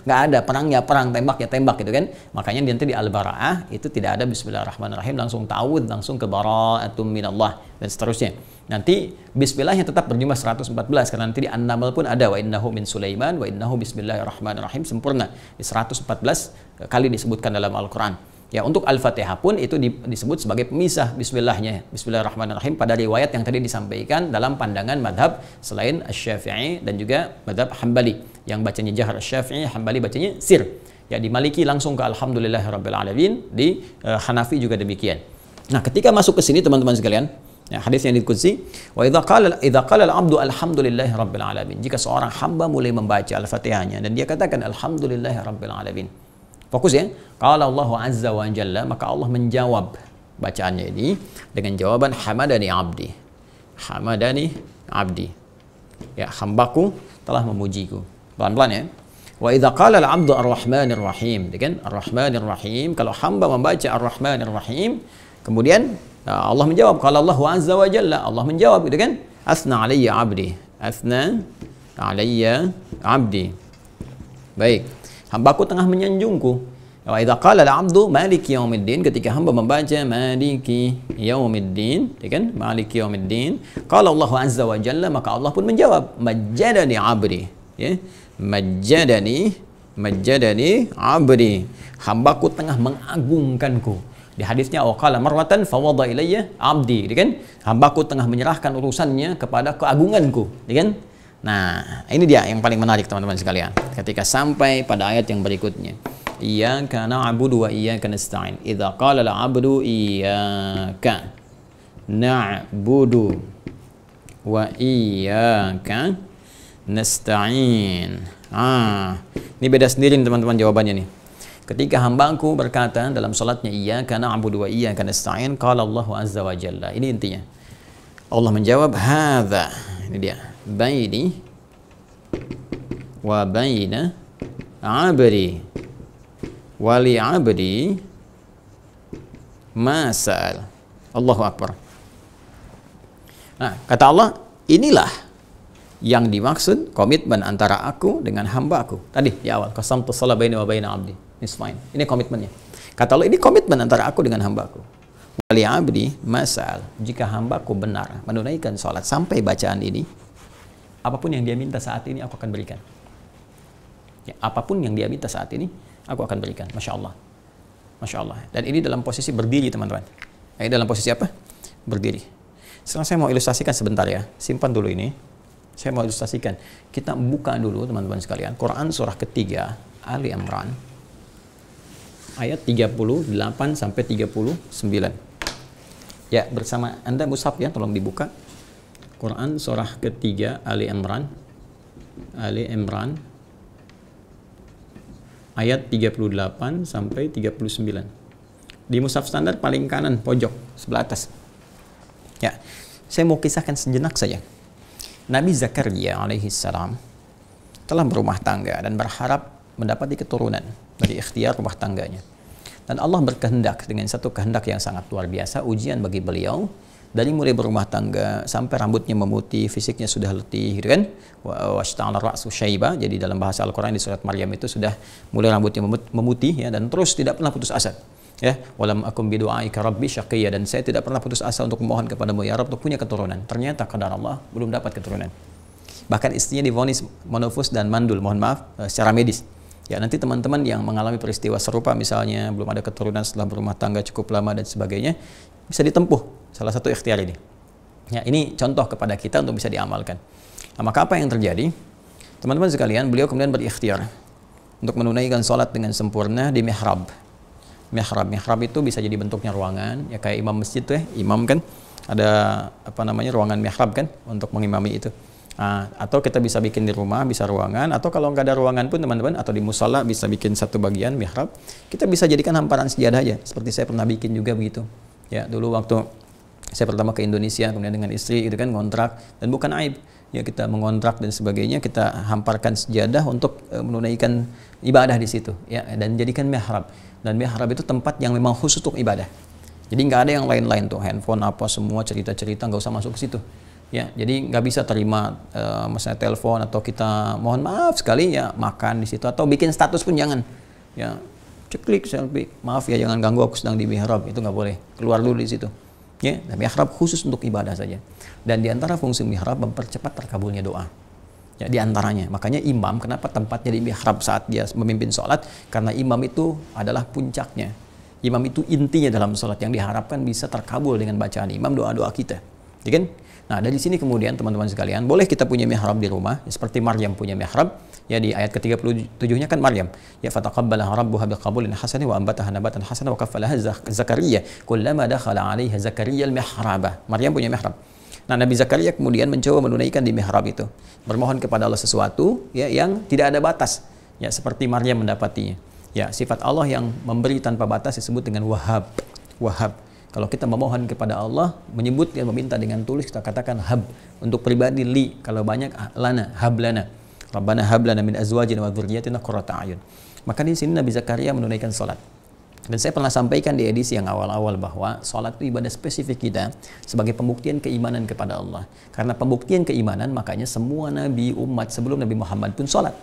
nggak ada, perang ya perang, tembak ya tembak gitu kan. Makanya nanti di Al-Bara'ah itu tidak ada Bismillahirrahmanirrahim, langsung ta'awudz, langsung ke bara'atum minallah dan seterusnya. Nanti Bismillahnya tetap berjumlah 114 karena nanti di An-Naml pun ada wa innahu min Sulaiman wa innahu Bismillahirrahmanirrahim, sempurna di 114 kali disebutkan dalam Al-Quran. Ya, untuk Al-Fatihah pun itu disebut sebagai pemisah Bismillahnya. Bismillahirrahmanirrahim pada riwayat yang tadi disampaikan dalam pandangan madhab selain Asy-Syafi'i dan juga madhab Hambali. Yang bacanya jahar Asy-Syafi'i, Hambali bacanya sir. Ya, di Maliki langsung ke Alhamdulillahirabbil alamin, di Hanafi juga demikian. Nah, ketika masuk ke sini teman-teman sekalian, ya, hadis yang diqudsi, wa idza qala al-'abdu alhamdulillahirabbil alamin. Jika seorang hamba mulai membaca Al-Fatihahnya dan dia katakan alhamdulillahirabbil alamin. Fokus ya. Qala Allah azza wa jalla, maka Allah menjawab bacaannya ini dengan jawaban hamadani abdi. Hamadani abdi. Ya, hambaku telah memujiku. Pelan-pelan ya. Wa idza qala al-'abdu ar-rahmanir rahim, kan? Ar-rahmanir rahim, kalau hamba membaca ar-rahmanir rahim, kemudian Allah menjawab, qala Allah azza wa jalla, Allah menjawab gitu kan? Asna alayya abdi. Asna alayya abdi. Baik. Hambaku tengah menyanjungku. Wa idza qala al-'abdu maliki yaumiddin, ketika hamba membaca maliki yaumiddin, ya kan? Maliki yaumiddin, qala Allah azza wa jalla, maka Allah pun menjawab majjadani 'abdi, ya. Majjadani 'abdi. Hambaku tengah mengagungkanku. Di hadisnya qala marwatan fawada ilayya 'abdi, ya kan? Hambaku tengah menyerahkan urusannya kepada keagunganku, ya kan? Nah, ini dia yang paling menarik teman-teman sekalian. Ketika sampai pada ayat yang berikutnya. Iyyaka na'budu wa iyyaka nasta'in. Idza qala al-'abdu iyyaka na'budu wa iyyaka nasta'in. Ini beda sendiri teman-teman jawabannya nih. Ketika hambaku berkata dalam salatnya iyyaka na'budu wa iyyaka nasta'in, qala Allah azza wa jalla. Ini intinya. Allah menjawab hadza. Ini dia. Baini wa baina 'abdi. wali abdi masal. Allahu Akbar. Nah, kata Allah, inilah yang dimaksud komitmen antara aku dengan hamba aku. Tadi di awal, qasamtu shalah baini wa baina abdi nisfain. Ini komitmennya. Kata Allah, ini komitmen antara aku dengan hamba aku. Wali abdi masal. Jika hambaku benar menunaikan sholat sampai bacaan ini, apapun yang dia minta saat ini aku akan berikan. Ya, apapun yang dia minta saat ini aku akan berikan. Masya Allah. Masya Allah. Dan ini dalam posisi berdiri, teman-teman. Ini dalam posisi apa? Berdiri. Sekarang saya mau ilustrasikan sebentar ya. Simpan dulu ini. Saya mau ilustrasikan. Kita buka dulu, teman-teman sekalian, Quran surah ketiga, Ali Imran, ayat 38 sampai 39. Ya, bersama Anda mushaf ya, tolong dibuka. Quran surah ketiga, Ali Imran. Ali Imran, ayat 38 sampai 39. Di mushaf standar paling kanan pojok sebelah atas. Ya, saya mau kisahkan sejenak saja. Nabi Zakaria alaihi salam telah berumah tangga dan berharap mendapati keturunan dari ikhtiar rumah tangganya. Dan Allah berkehendak dengan satu kehendak yang sangat luar biasa, ujian bagi beliau. Dari mulai berumah tangga sampai rambutnya memutih, fisiknya sudah letih, gitu kan? Washta'ala ra'su syaiba. Jadi dalam bahasa Al-Quran di surat Maryam itu sudah mulai rambutnya memutih ya, dan terus tidak pernah putus asa. Ya, walam akum bidu'aika rabbi syaqiyya, dan saya tidak pernah putus asa untuk memohon kepadamu ya Rabb untuk punya keturunan. Ternyata qadar Allah belum dapat keturunan. Bahkan istrinya divonis monofus dan mandul, mohon maaf, secara medis. Ya, nanti teman-teman yang mengalami peristiwa serupa, misalnya belum ada keturunan setelah berumah tangga cukup lama dan sebagainya, bisa ditempuh salah satu ikhtiar ini. Ya, ini contoh kepada kita untuk bisa diamalkan. Nah, maka apa yang terjadi? Teman-teman sekalian, beliau kemudian berikhtiar untuk menunaikan sholat dengan sempurna di mihrab. Mihrab itu bisa jadi bentuknya ruangan, ya kayak imam masjid tuh ya, imam kan ada apa namanya ruangan mihrab kan untuk mengimami itu. Nah, atau kita bisa bikin di rumah, bisa ruangan, atau kalau nggak ada ruangan pun teman-teman, atau di musala bisa bikin satu bagian mihrab. Kita bisa jadikan hamparan sejadah aja, seperti saya pernah bikin juga begitu. Ya, dulu waktu saya pertama ke Indonesia, kemudian dengan istri itu kan ngontrak, dan bukan aib. Ya, kita mengontrak dan sebagainya, kita hamparkan sejadah untuk menunaikan ibadah di situ, ya, dan jadikan mihrab. Dan mihrab itu tempat yang memang khusus untuk ibadah. Jadi nggak ada yang lain-lain tuh, handphone apa semua cerita-cerita nggak usah masuk ke situ. Ya, jadi nggak bisa terima misalnya telepon atau kita mohon maaf sekali ya makan di situ atau bikin status pun jangan. Ya, ceklik selfie, maaf ya jangan ganggu aku sedang di mihrab, itu nggak boleh. Keluar dulu di situ. Ya, dan mihrab khusus untuk ibadah saja. Dan di antara fungsi mihrab mempercepat terkabulnya doa. Ya, di antaranya. Makanya imam, kenapa tempatnya di mihrab saat dia memimpin sholat? Karena imam itu adalah puncaknya. Imam itu intinya dalam sholat yang diharapkan bisa terkabul dengan bacaan imam doa-doa kita. Ya kan? Nah, dari sini kemudian teman-teman sekalian, boleh kita punya mihrab di rumah, ya, seperti Maryam punya mihrab. Ya, di ayat ke-37-nya kan Maryam. Ya, fataqabbalaha rabbuha biqabulin hasanin wa ambataha nabatan hasanan wa kaffalaha Zakaria kullama dakhala 'alaiha Zakaria al-mihraba. Maryam punya mihrab. Nah, Nabi Zakaria kemudian mencoba menunaikan di mihrab itu, bermohon kepada Allah sesuatu ya yang tidak ada batas, ya seperti Maryam mendapatinya. Ya, sifat Allah yang memberi tanpa batas disebut dengan Wahhab. Wahhab. Kalau kita memohon kepada Allah, menyebut dan meminta dengan tulus, kita katakan hab. Untuk pribadi li, kalau banyak lana, hab lana. Rabbana hab lana min azwajina wa dzurriyyatina qurrata a'yun. Maka di sini Nabi Zakaria menunaikan salat. Dan saya pernah sampaikan di edisi yang awal-awal bahwa sholat itu ibadah spesifik kita sebagai pembuktian keimanan kepada Allah. Karena pembuktian keimanan, makanya semua nabi umat sebelum Nabi Muhammad pun sholat.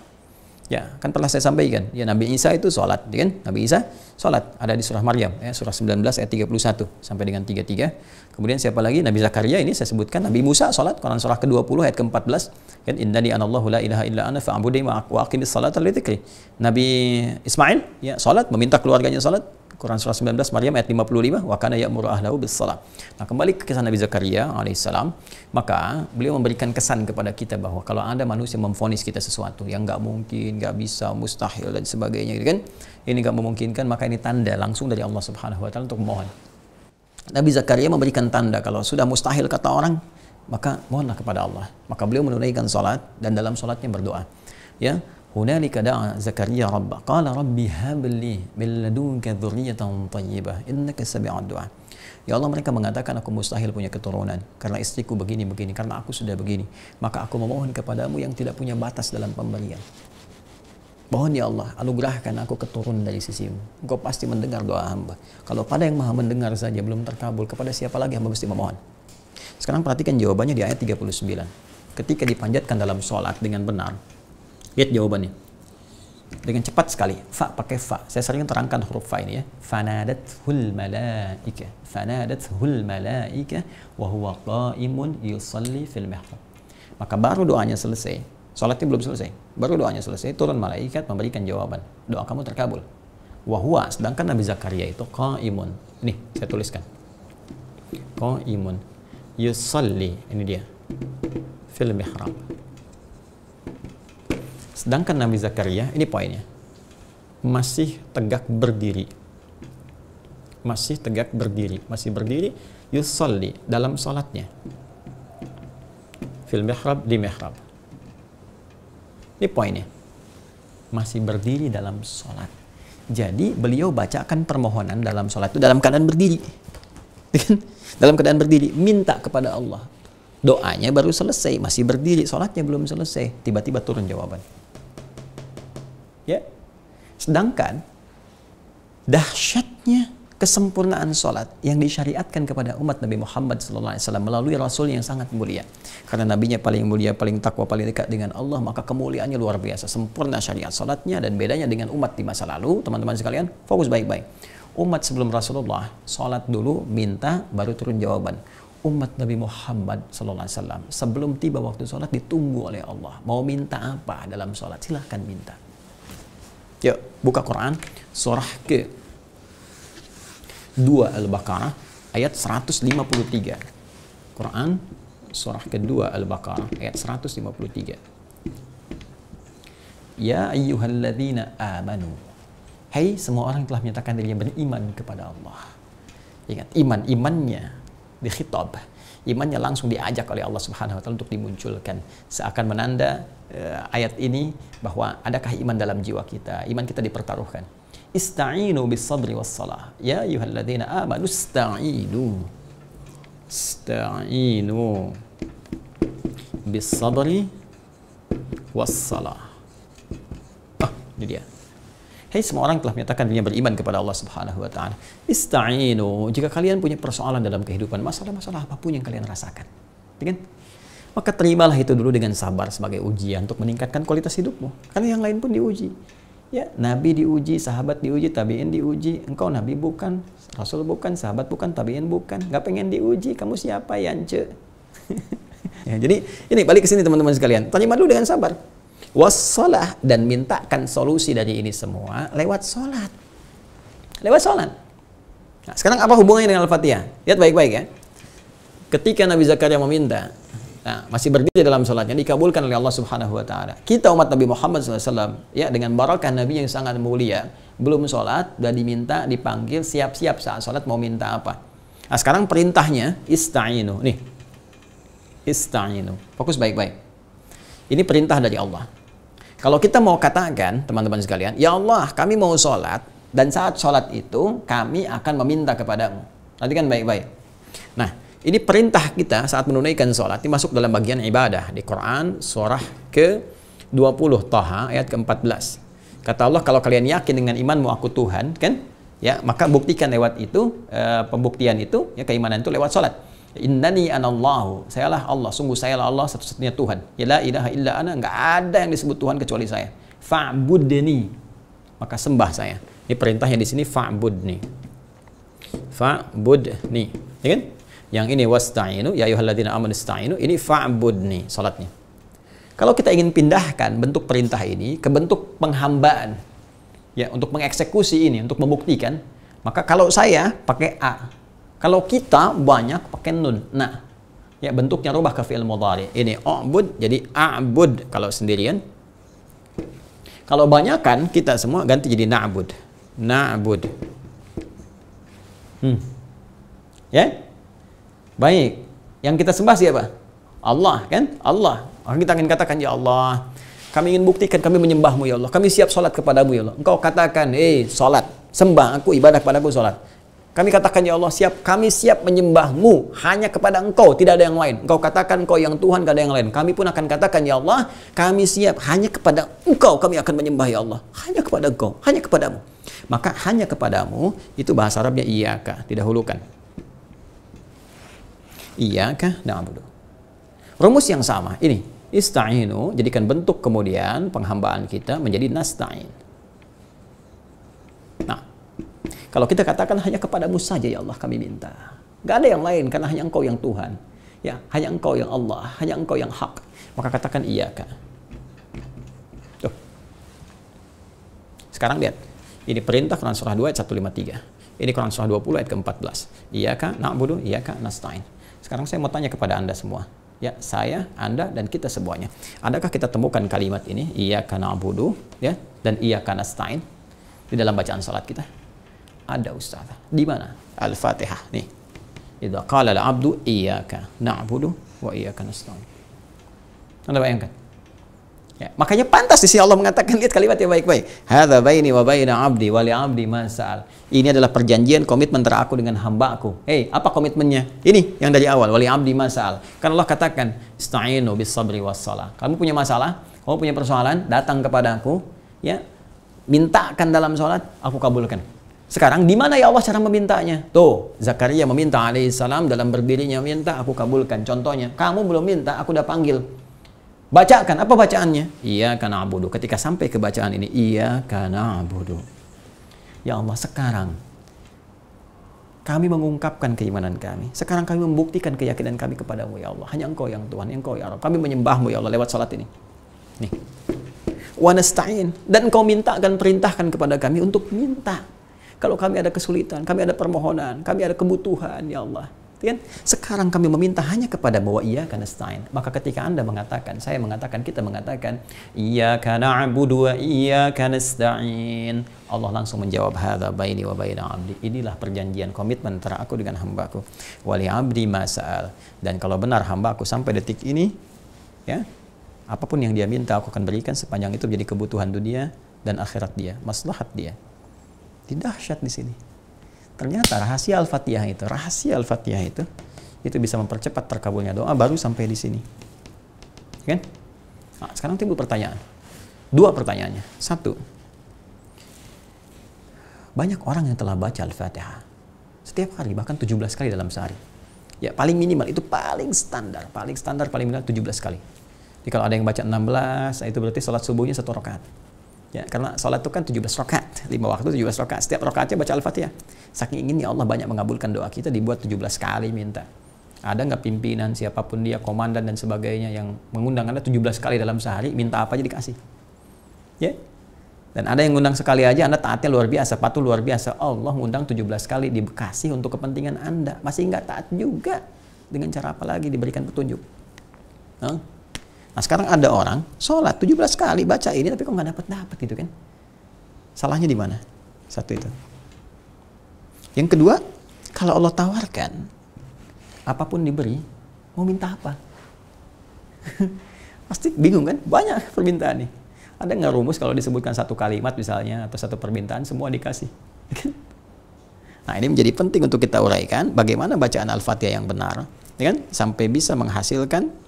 Ya, kan pernah saya sampaikan. Ya, Nabi Isa itu sholat, ya kan? Nabi Isa sholat. Ada di surah Maryam, ya, surah 19 ayat 31 sampai dengan 33. Kemudian siapa lagi? Nabi Zakaria ini saya sebutkan. Nabi Musa sholat, Quran surah ke-20 ayat ke-14. Kan, innani anallahu la ilaha illa ana fa'budni wa aqimis salata li dzikri. Nabi Ismail ya sholat, meminta keluarganya sholat. Quran surah 19 Maryam ayat 55, wa kana ya'muru ahlahu bis shalah. Nah, kembali ke kisah Nabi Zakaria alaihissalam, maka beliau memberikan kesan kepada kita bahwa kalau ada manusia memvonis kita sesuatu yang nggak mungkin, nggak bisa, mustahil dan sebagainya, gitu kan? Ini nggak memungkinkan, maka ini tanda langsung dari Allah Subhanahu wa taala untuk memohon. Nabi Zakaria memberikan tanda kalau sudah mustahil kata orang, maka mohonlah kepada Allah. Maka beliau menunaikan salat dan dalam salatnya berdoa. Ya, hunalika da'a Zakaria rabbah qala rabbi hab li min ladunka dzurriyyatan thayyibah innaka sami'ud du'a. Ya Allah, mereka mengatakan aku mustahil punya keturunan karena istriku begini-begini, karena aku sudah begini. Maka aku memohon kepadamu yang tidak punya batas dalam pemberian. Mohon ya Allah, anugerahkan aku keturunan dari sisimu. Engkau pasti mendengar doa hamba. Kalau pada yang maha mendengar saja belum terkabul, kepada siapa lagi hamba mesti memohon? Sekarang perhatikan jawabannya di ayat 39. Ketika dipanjatkan dalam sholat dengan benar, lihat jawabannya. Dengan cepat sekali. Fa pakai fa. Saya sering terangkan huruf fa ini ya. Fanadathul malaika. Fanadathul malaika wa huwa qa'imun yusalli fil mihrab. Maka baru doanya selesai. Salatnya belum selesai. Baru doanya selesai, turun malaikat memberikan jawaban. Doa kamu terkabul. Wa huwa, sedangkan Nabi Zakaria itu qa'imun. Nih, saya tuliskan. Qa'imun yusalli, ini dia. Fil mihrab. Sedangkan Nabi Zakaria, ini poinnya, masih tegak berdiri. Masih tegak berdiri. Masih berdiri, yusalli, dalam salatnya. Fil mihrab, di mihrab. Ini poinnya. Masih berdiri dalam salat. Jadi, beliau bacakan permohonan dalam salat itu dalam keadaan berdiri. Dalam keadaan berdiri, minta kepada Allah. Doanya baru selesai, masih berdiri, salatnya belum selesai. Tiba-tiba turun jawaban. Ya, sedangkan dahsyatnya kesempurnaan sholat yang disyariatkan kepada umat Nabi Muhammad SAW melalui Rasul yang sangat mulia. Karena nabinya paling mulia, paling takwa, paling dekat dengan Allah, maka kemuliaannya luar biasa. Sempurna syariat sholatnya, dan bedanya dengan umat di masa lalu, teman-teman sekalian, fokus baik-baik. Umat sebelum Rasulullah, sholat dulu, minta, baru turun jawaban. Umat Nabi Muhammad SAW, sebelum tiba waktu sholat, ditunggu oleh Allah. Mau minta apa dalam sholat? Silahkan minta. Yuk, buka Quran, surah ke-2 Al-Baqarah, ayat 153. Quran, surah ke-2 Al-Baqarah, ayat 153. Ya ayyuhalladzina amanu. Hai semua orang yang telah menyatakan dirinya beriman kepada Allah. Ingat, imannya dikhitab. Imannya langsung diajak oleh Allah Subhanahu wa taala untuk dimunculkan, seakan menanda ayat ini bahwa adakah iman dalam jiwa kita. Iman kita dipertaruhkan. Ista'inu bis sabri was salah. Ya ayyuhalladzina amanu ista'inu. Ista'inu bis sabri was salah. Ini dia. Hei semua orang telah menyatakan dirinya beriman kepada Allah Subhanahu wa taala. Ista'inu, jika kalian punya persoalan dalam kehidupan, masalah-masalah apapun yang kalian rasakan, kan? Maka terimalah itu dulu dengan sabar sebagai ujian untuk meningkatkan kualitas hidupmu. Karena yang lain pun diuji. Ya, Nabi diuji, sahabat diuji, tabi'in diuji. Engkau Nabi bukan, Rasul bukan, sahabat bukan, tabi'in bukan. Gak pengen diuji, kamu siapa ya, ence? Ya, jadi ini balik ke sini teman-teman sekalian. Terima dulu dengan sabar. Wassalah, dan mintakan solusi dari ini semua lewat sholat. Lewat sholat. Nah, sekarang apa hubungannya dengan Al-Fatihah? Lihat baik-baik ya. Ketika Nabi Zakaria meminta, nah, masih berdiri dalam sholatnya, dikabulkan oleh Allah Subhanahu wa taala. Kita umat Nabi Muhammad SAW, ya, dengan barakah Nabi yang sangat mulia, belum sholat, dan diminta, dipanggil, siap-siap saat sholat mau minta apa. Nah, sekarang perintahnya, ista'inu. Nih, ista'inu. Fokus baik-baik. Ini perintah dari Allah. Kalau kita mau katakan, teman-teman sekalian, ya Allah, kami mau sholat, dan saat sholat itu, kami akan meminta kepadamu. Nanti kan baik-baik. Nah, ini perintah kita saat menunaikan sholat, ini masuk dalam bagian ibadah. Di Quran, surah ke-20, Taha, ayat ke-14. Kata Allah, kalau kalian yakin dengan imanmu aku Tuhan, kan? Ya, maka buktikan lewat itu, pembuktian itu, ya, keimanan itu lewat sholat. Innani anallahu, sayalah Allah, sungguh sayalah Allah satu-satunya Tuhan. Ya la ilaha illa ana, enggak ada yang disebut Tuhan kecuali saya. Fa'budni, maka sembah saya. Ini perintahnya di sini, fa'budni. Fa'budni, ya kan? Yang ini wasta'inu, ya ayyuhalladzina amanu ista'inu, ini fa'budni salatnya. Kalau kita ingin pindahkan bentuk perintah ini ke bentuk penghambaan, ya, untuk mengeksekusi ini, untuk membuktikan, maka kalau saya pakai a. Kalau kita banyak pakai nun. Nah, ya, bentuknya rubah ke fi'il mudhari. Ini a'bud jadi a'bud kalau sendirian. Kalau banyakan kita semua ganti jadi na'bud. Na'bud. Ya? Baik. Yang kita sembah siapa? Allah, kan? Allah. Maka kita akan katakan, ya Allah, kami ingin buktikan kami menyembahmu ya Allah. Kami siap sholat kepadamu ya Allah. Engkau katakan, salat, sembah aku, ibadah kepadaku sholat. Kami katakan, ya Allah, kami siap menyembahmu hanya kepada Engkau, tidak ada yang lain. Engkau katakan Engkau yang Tuhan, tidak ada yang lain. Kami pun akan katakan, ya Allah, kami siap hanya kepada Engkau, kami akan menyembah, ya Allah. Hanya kepada Engkau, hanya kepadamu. Maka hanya kepadamu, itu bahasa Arabnya iyyaka, didahulukan. Iyyaka na'budu. Rumus yang sama, ini. Ista'inu, jadikan bentuk kemudian penghambaan kita menjadi nasta'in. Nah, kalau kita katakan hanya kepadamu saja, ya Allah, kami minta. Gak ada yang lain, karena hanya Engkau yang Tuhan. Ya, hanya Engkau yang Allah, hanya Engkau yang hak. Maka katakan iyyaka. Tuh. Sekarang lihat. Ini perintah Quran surah 2 ayat 153. Ini Quran surah 20 ayat ke-14. Iyyaka na'budu, iyyaka nasta'in. Sekarang saya mau tanya kepada Anda semua. Ya, saya, Anda, dan kita semuanya. Adakah kita temukan kalimat ini, iyyaka na'budu, ya, dan iyyaka nasta'in di dalam bacaan salat kita? Ada, Ustaz. Di mana? Al-Fatihah. Nih. Idza qala al-'abdu iyyaka na'budu wa iyyaka nasta'in. Anda bayangkan? Ya, makanya pantas di sini Allah mengatakan, lihat kalimatnya baik-baik. Hadza baini wa baina 'abdi wa li 'abdi ma sa'al. Ini adalah perjanjian komitmen antara aku dengan hamba-Aku. Apa komitmennya? Ini yang dari awal, wa li 'abdi ma sa'al. Kan Allah katakan, ista'inu bis sabri was shalah. Kamu punya masalah, kamu punya persoalan, datang kepada Aku, ya. Mintakan dalam salat, Aku kabulkan. Sekarang di mana ya Allah cara memintanya? Tuh, Zakaria meminta alaihissalam dalam berdirinya minta, Aku kabulkan. Contohnya, kamu belum minta, Aku udah panggil. Bacakan, apa bacaannya? Iyyaka na'budu. Ketika sampai ke bacaan ini, iyyaka na'budu. Ya Allah, sekarang kami mengungkapkan keimanan kami. Sekarang kami membuktikan keyakinan kami kepadamu, ya Allah. Hanya Engkau yang Tuhan, Engkau ya Allah. Kami menyembahmu, ya Allah, lewat salat ini. Nih. Wa nasta'in. Dan Engkau mintakan, perintahkan kepada kami untuk minta. Kalau kami ada kesulitan, kami ada permohonan, kami ada kebutuhan, ya Allah. Kan? Sekarang kami meminta hanya kepadamu, wa iyyaka nasta'in. Maka ketika Anda mengatakan, saya mengatakan, kita mengatakan, iyyaka na'budu wa iyyaka nasta'in, Allah langsung menjawab, hadza baini wa baina 'abdi. Inilah perjanjian komitmen antara Aku dengan hamba-Ku. Wa li 'abdi ma sa'al. Dan kalau benar hamba-Aku sampai detik ini, ya, apapun yang dia minta Aku akan berikan sepanjang itu menjadi kebutuhan dunia dan akhirat dia, maslahat dia. Dahsyat di sini. Ternyata rahasia Al-Fatihah itu bisa mempercepat terkabulnya doa baru sampai di sini. Kan? Nah, sekarang timbul pertanyaan. Dua pertanyaannya. Satu. Banyak orang yang telah baca Al-Fatihah setiap hari, bahkan 17 kali dalam sehari. Ya, paling minimal itu paling standar paling minimal 17 kali. Jadi kalau ada yang baca 16, itu berarti salat subuhnya 1 rakaat. Ya, karena sholat itu kan 17 rakaat, 5 waktu 17 rakaat. Setiap rakaatnya baca Al-Fatihah. Saking inginnya Allah banyak mengabulkan doa kita, dibuat 17 kali minta. Ada nggak pimpinan, siapapun dia, komandan dan sebagainya yang mengundang Anda 17 kali dalam sehari, minta apa aja dikasih. Ya. Dan ada yang ngundang sekali aja, Anda taatnya luar biasa, patuh luar biasa. Allah ngundang 17 kali, dikasih untuk kepentingan Anda. Masih nggak taat juga. Dengan cara apa lagi diberikan petunjuk? Nah, sekarang ada orang sholat 17 kali baca ini tapi kok nggak dapat gitu kan? Salahnya di mana? Satu itu. Yang kedua, kalau Allah tawarkan apapun diberi, mau minta apa? Pasti bingung kan? Banyak permintaan nih. Ada nggak rumus kalau disebutkan satu kalimat misalnya atau satu permintaan semua dikasih? Nah, ini menjadi penting untuk kita uraikan bagaimana bacaan Al-Fatihah yang benar, ya kan? Sampai bisa menghasilkan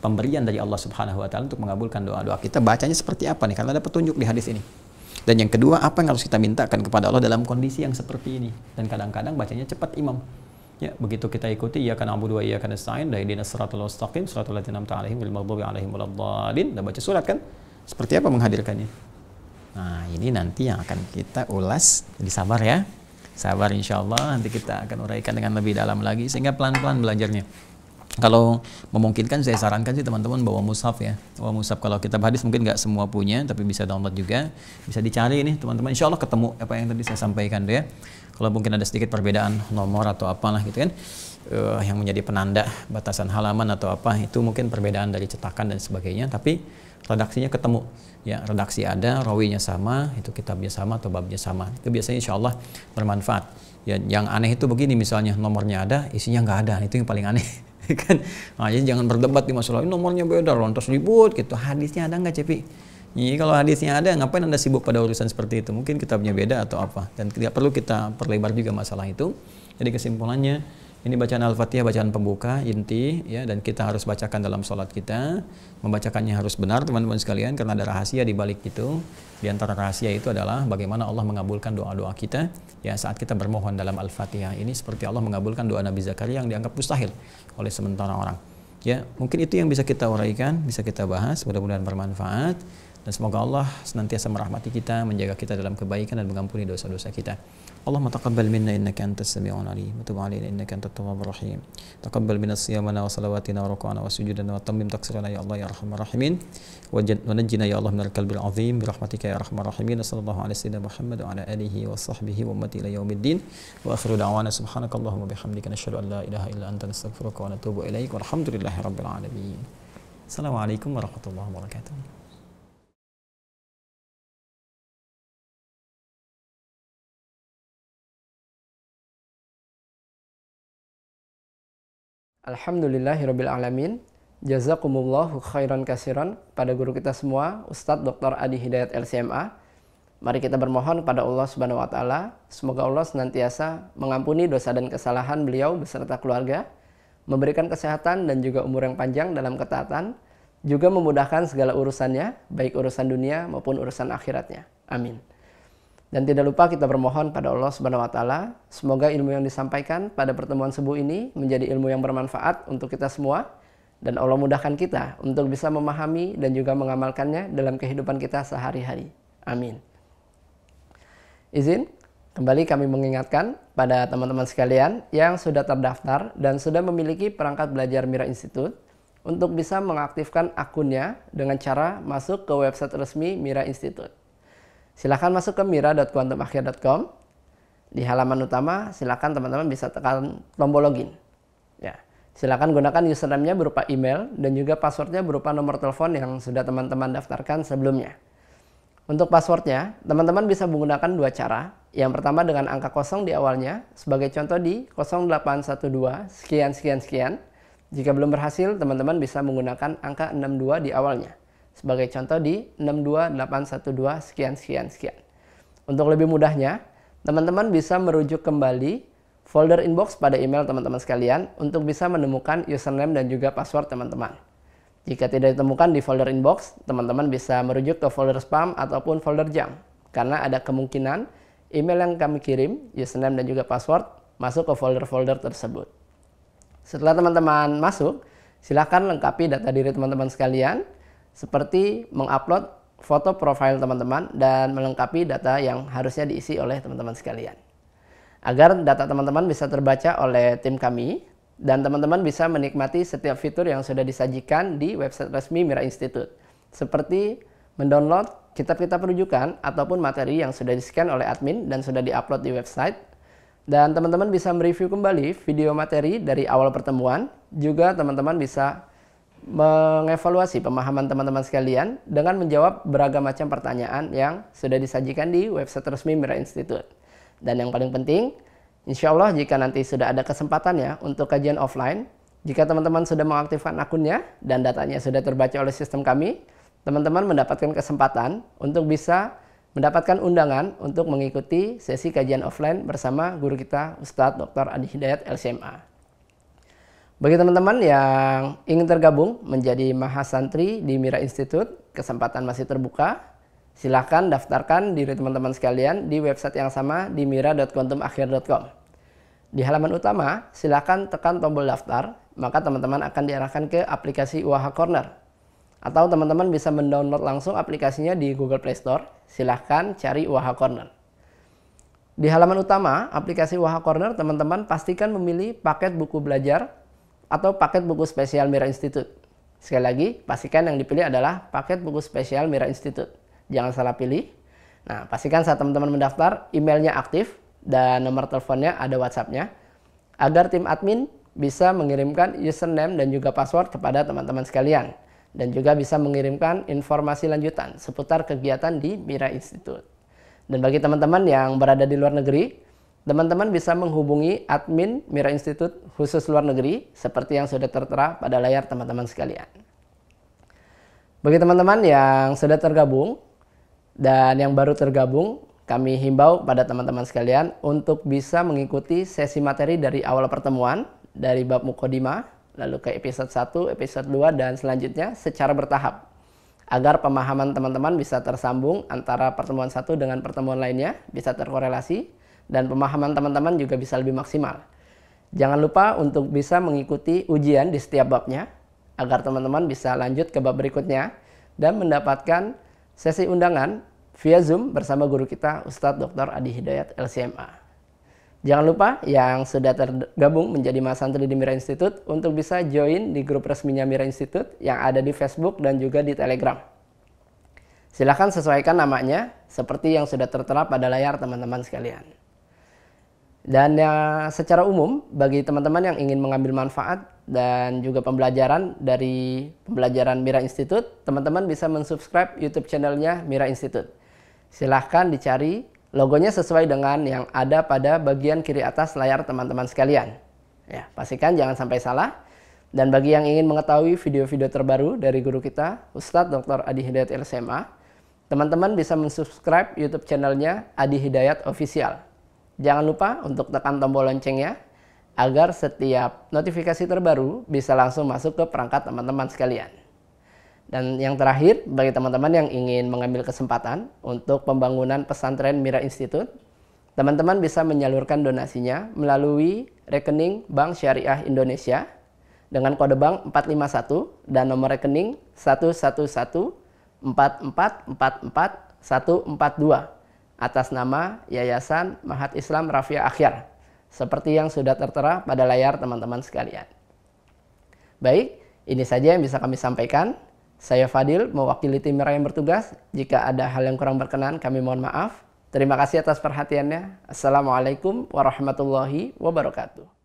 pemberian dari Allah Subhanahu wa taala untuk mengabulkan doa-doa kita. Bacanya seperti apa nih? Karena ada petunjuk di hadis ini. Dan yang kedua, apa yang harus kita mintakan kepada Allah dalam kondisi yang seperti ini? Dan kadang-kadang bacanya cepat, Imam. Ya, begitu kita ikuti iyyaka na'budu wa iyyaka nasta'in, ihdinas siratal mustaqim, siratal ladzina an'amta 'alaihim ghairil maghdubi 'alaihim waladdallin. Dan baca surat kan? Seperti apa menghadirkannya? Nah, ini nanti yang akan kita ulas. Jadi sabar ya. Sabar, insyaallah nanti kita akan uraikan dengan lebih dalam lagi sehingga pelan-pelan belajarnya. Kalau memungkinkan saya sarankan sih teman-teman bawa mushaf ya. Bawa mushaf, kalau kitab hadis mungkin nggak semua punya, tapi bisa download juga. Bisa dicari ini teman-teman. Insya Allah ketemu apa yang tadi saya sampaikan ya. Kalau mungkin ada sedikit perbedaan nomor atau apalah gitu kan, yang menjadi penanda batasan halaman atau apa, itu mungkin perbedaan dari cetakan dan sebagainya. Tapi redaksinya ketemu. Ya, redaksi ada, rawinya sama, itu kitabnya sama atau babnya sama. Itu biasanya insya Allah bermanfaat. Ya, yang aneh itu begini misalnya nomornya ada, isinya nggak ada. Itu yang paling aneh. Kan, nah, jadi jangan berdebat di masalah ini nomornya beda, lantas ribut gitu. Hadisnya ada nggak, Cepi? Iya, kalau hadisnya ada, ngapain Anda sibuk pada urusan seperti itu? Mungkin kitabnya beda atau apa. Dan tidak perlu kita perlebar juga masalah itu. Jadi kesimpulannya, ini bacaan Al-Fatihah, bacaan pembuka, inti, ya, dan kita harus bacakan dalam sholat kita. Membacakannya harus benar, teman-teman sekalian, karena ada rahasia di balik itu. Di antara rahasia itu adalah bagaimana Allah mengabulkan doa-doa kita, ya, saat kita bermohon dalam Al-Fatihah. Ini seperti Allah mengabulkan doa Nabi Zakaria yang dianggap mustahil oleh sementara orang. Ya, mungkin itu yang bisa kita uraikan, bisa kita bahas, mudah-mudahan bermanfaat. Dan semoga Allah senantiasa merahmati kita, menjaga kita dalam kebaikan dan mengampuni dosa-dosa kita. Allahumma taqabbal minna innaka antas sami'ul alim wa tub 'alaina innaka antat tawwabur rahim. Taqabbal minna siyamana wa salawatina wa ruku'ana wa sujudana wa tammim taqsirana ya Allah ya arhamar rahimin. Wa najjina ya Allah minal qalbil azim bi rahmatika ya arhamar rahimin. Sallallahu alaihi sayyidina Muhammad wa ala alihi wa sahbihi wa ummati ila yaumiddin. Wa akhiru da'wana subhanakallahumma bihamdika nasyhadu an la ilaha illa anta nastaghfiruka wa natubu ilaik. Walhamdulillahi rabbil alamin. Assalamualaikum warahmatullahi wabarakatuh. Alhamdulillahirabbil alamin. Jazakumullahu khairan kasiran pada guru kita semua, Ustadz Dr. Adi Hidayat LCMA. Mari kita bermohon kepada Allah Subhanahu wa taala, semoga Allah senantiasa mengampuni dosa dan kesalahan beliau beserta keluarga, memberikan kesehatan dan juga umur yang panjang dalam ketaatan, juga memudahkan segala urusannya, baik urusan dunia maupun urusan akhiratnya. Amin. Dan tidak lupa kita bermohon pada Allah Subhanahu wa taala, semoga ilmu yang disampaikan pada pertemuan subuh ini menjadi ilmu yang bermanfaat untuk kita semua, dan Allah mudahkan kita untuk bisa memahami dan juga mengamalkannya dalam kehidupan kita sehari-hari. Amin. Izin kembali kami mengingatkan pada teman-teman sekalian yang sudah terdaftar dan sudah memiliki perangkat belajar Mira Institute untuk bisa mengaktifkan akunnya dengan cara masuk ke website resmi Mira Institute. Silahkan masuk ke mira.quantumakhir.com. Di halaman utama, silahkan teman-teman bisa tekan tombol login. Ya, silahkan gunakan username-nya berupa email dan juga passwordnya berupa nomor telepon yang sudah teman-teman daftarkan sebelumnya. Untuk passwordnya, teman-teman bisa menggunakan dua cara. Yang pertama dengan angka 0 di awalnya, sebagai contoh di 0812 sekian sekian sekian. Jika belum berhasil, teman-teman bisa menggunakan angka 62 di awalnya. Sebagai contoh di 62812 sekian sekian sekian. Untuk lebih mudahnya, teman-teman bisa merujuk kembali folder inbox pada email teman-teman sekalian untuk bisa menemukan username dan juga password teman-teman. Jika tidak ditemukan di folder inbox, teman-teman bisa merujuk ke folder spam ataupun folder junk. Karena ada kemungkinan email yang kami kirim, username dan juga password, masuk ke folder-folder tersebut. Setelah teman-teman masuk, silakan lengkapi data diri teman-teman sekalian, seperti mengupload foto profil teman-teman dan melengkapi data yang harusnya diisi oleh teman-teman sekalian. Agar data teman-teman bisa terbaca oleh tim kami dan teman-teman bisa menikmati setiap fitur yang sudah disajikan di website resmi Mira Institute. Seperti mendownload kitab-kitab rujukan ataupun materi yang sudah di-scan oleh admin dan sudah di-upload di website. Dan teman-teman bisa mereview kembali video materi dari awal pertemuan. Juga teman-teman bisa mengevaluasi pemahaman teman-teman sekalian dengan menjawab beragam macam pertanyaan yang sudah disajikan di website resmi Mira Institute. Dan yang paling penting, insya Allah jika nanti sudah ada kesempatannya untuk kajian offline, jika teman-teman sudah mengaktifkan akunnya dan datanya sudah terbaca oleh sistem kami, teman-teman mendapatkan kesempatan untuk bisa mendapatkan undangan untuk mengikuti sesi kajian offline bersama guru kita Ustadz Dr. Adi Hidayat LCMA. Bagi teman-teman yang ingin tergabung menjadi mahasantri di Mira Institute, kesempatan masih terbuka. Silahkan daftarkan diri teman-teman sekalian di website yang sama di mira.quantumakhir.com. Di halaman utama, silahkan tekan tombol daftar, maka teman-teman akan diarahkan ke aplikasi UAH Corner. Atau teman-teman bisa mendownload langsung aplikasinya di Google Play Store. Silahkan cari UAH Corner. Di halaman utama, aplikasi UAH Corner, teman-teman pastikan memilih paket buku belajar atau paket buku spesial Mira Institute. Sekali lagi, pastikan yang dipilih adalah paket buku spesial Mira Institute. Jangan salah pilih. Nah, pastikan saat teman-teman mendaftar, emailnya aktif dan nomor teleponnya ada WhatsApp-nya, agar tim admin bisa mengirimkan username dan juga password kepada teman-teman sekalian. Dan juga bisa mengirimkan informasi lanjutan seputar kegiatan di Mira Institute. Dan bagi teman-teman yang berada di luar negeri, teman-teman bisa menghubungi admin Mira Institute khusus luar negeri seperti yang sudah tertera pada layar teman-teman sekalian. Bagi teman-teman yang sudah tergabung dan yang baru tergabung, kami himbau pada teman-teman sekalian untuk bisa mengikuti sesi materi dari awal pertemuan, dari bab Muqaddimah, lalu ke episode 1, episode 2, dan selanjutnya secara bertahap. Agar pemahaman teman-teman bisa tersambung antara pertemuan satu dengan pertemuan lainnya, bisa terkorelasi, dan pemahaman teman-teman juga bisa lebih maksimal. Jangan lupa untuk bisa mengikuti ujian di setiap babnya, agar teman-teman bisa lanjut ke bab berikutnya dan mendapatkan sesi undangan via Zoom bersama guru kita Ustadz Dr. Adi Hidayat LCMA. Jangan lupa yang sudah tergabung menjadi mahasantri di Mira Institute untuk bisa join di grup resminya Mira Institute yang ada di Facebook dan juga di Telegram. Silahkan sesuaikan namanya seperti yang sudah tertera pada layar teman-teman sekalian. Dan ya, secara umum bagi teman-teman yang ingin mengambil manfaat dan juga pembelajaran dari pembelajaran Mira Institute, teman-teman bisa mensubscribe YouTube channelnya Mira Institute. Silahkan dicari logonya sesuai dengan yang ada pada bagian kiri atas layar teman-teman sekalian. Ya, pastikan jangan sampai salah. Dan bagi yang ingin mengetahui video-video terbaru dari guru kita, Ustadz Dr. Adi Hidayat LCMA, teman-teman bisa mensubscribe YouTube channelnya Adi Hidayat Official. Jangan lupa untuk tekan tombol loncengnya agar setiap notifikasi terbaru bisa langsung masuk ke perangkat teman-teman sekalian. Dan yang terakhir, bagi teman-teman yang ingin mengambil kesempatan untuk pembangunan pesantren Mira Institute, teman-teman bisa menyalurkan donasinya melalui rekening Bank Syariah Indonesia dengan kode bank 451 dan nomor rekening 11144444142 atas nama Yayasan Mahat Islam Rafia Akhyar, seperti yang sudah tertera pada layar teman-teman sekalian. Baik, ini saja yang bisa kami sampaikan. Saya Fadil, mewakili tim Mira yang bertugas. Jika ada hal yang kurang berkenan, kami mohon maaf. Terima kasih atas perhatiannya. Assalamualaikum warahmatullahi wabarakatuh.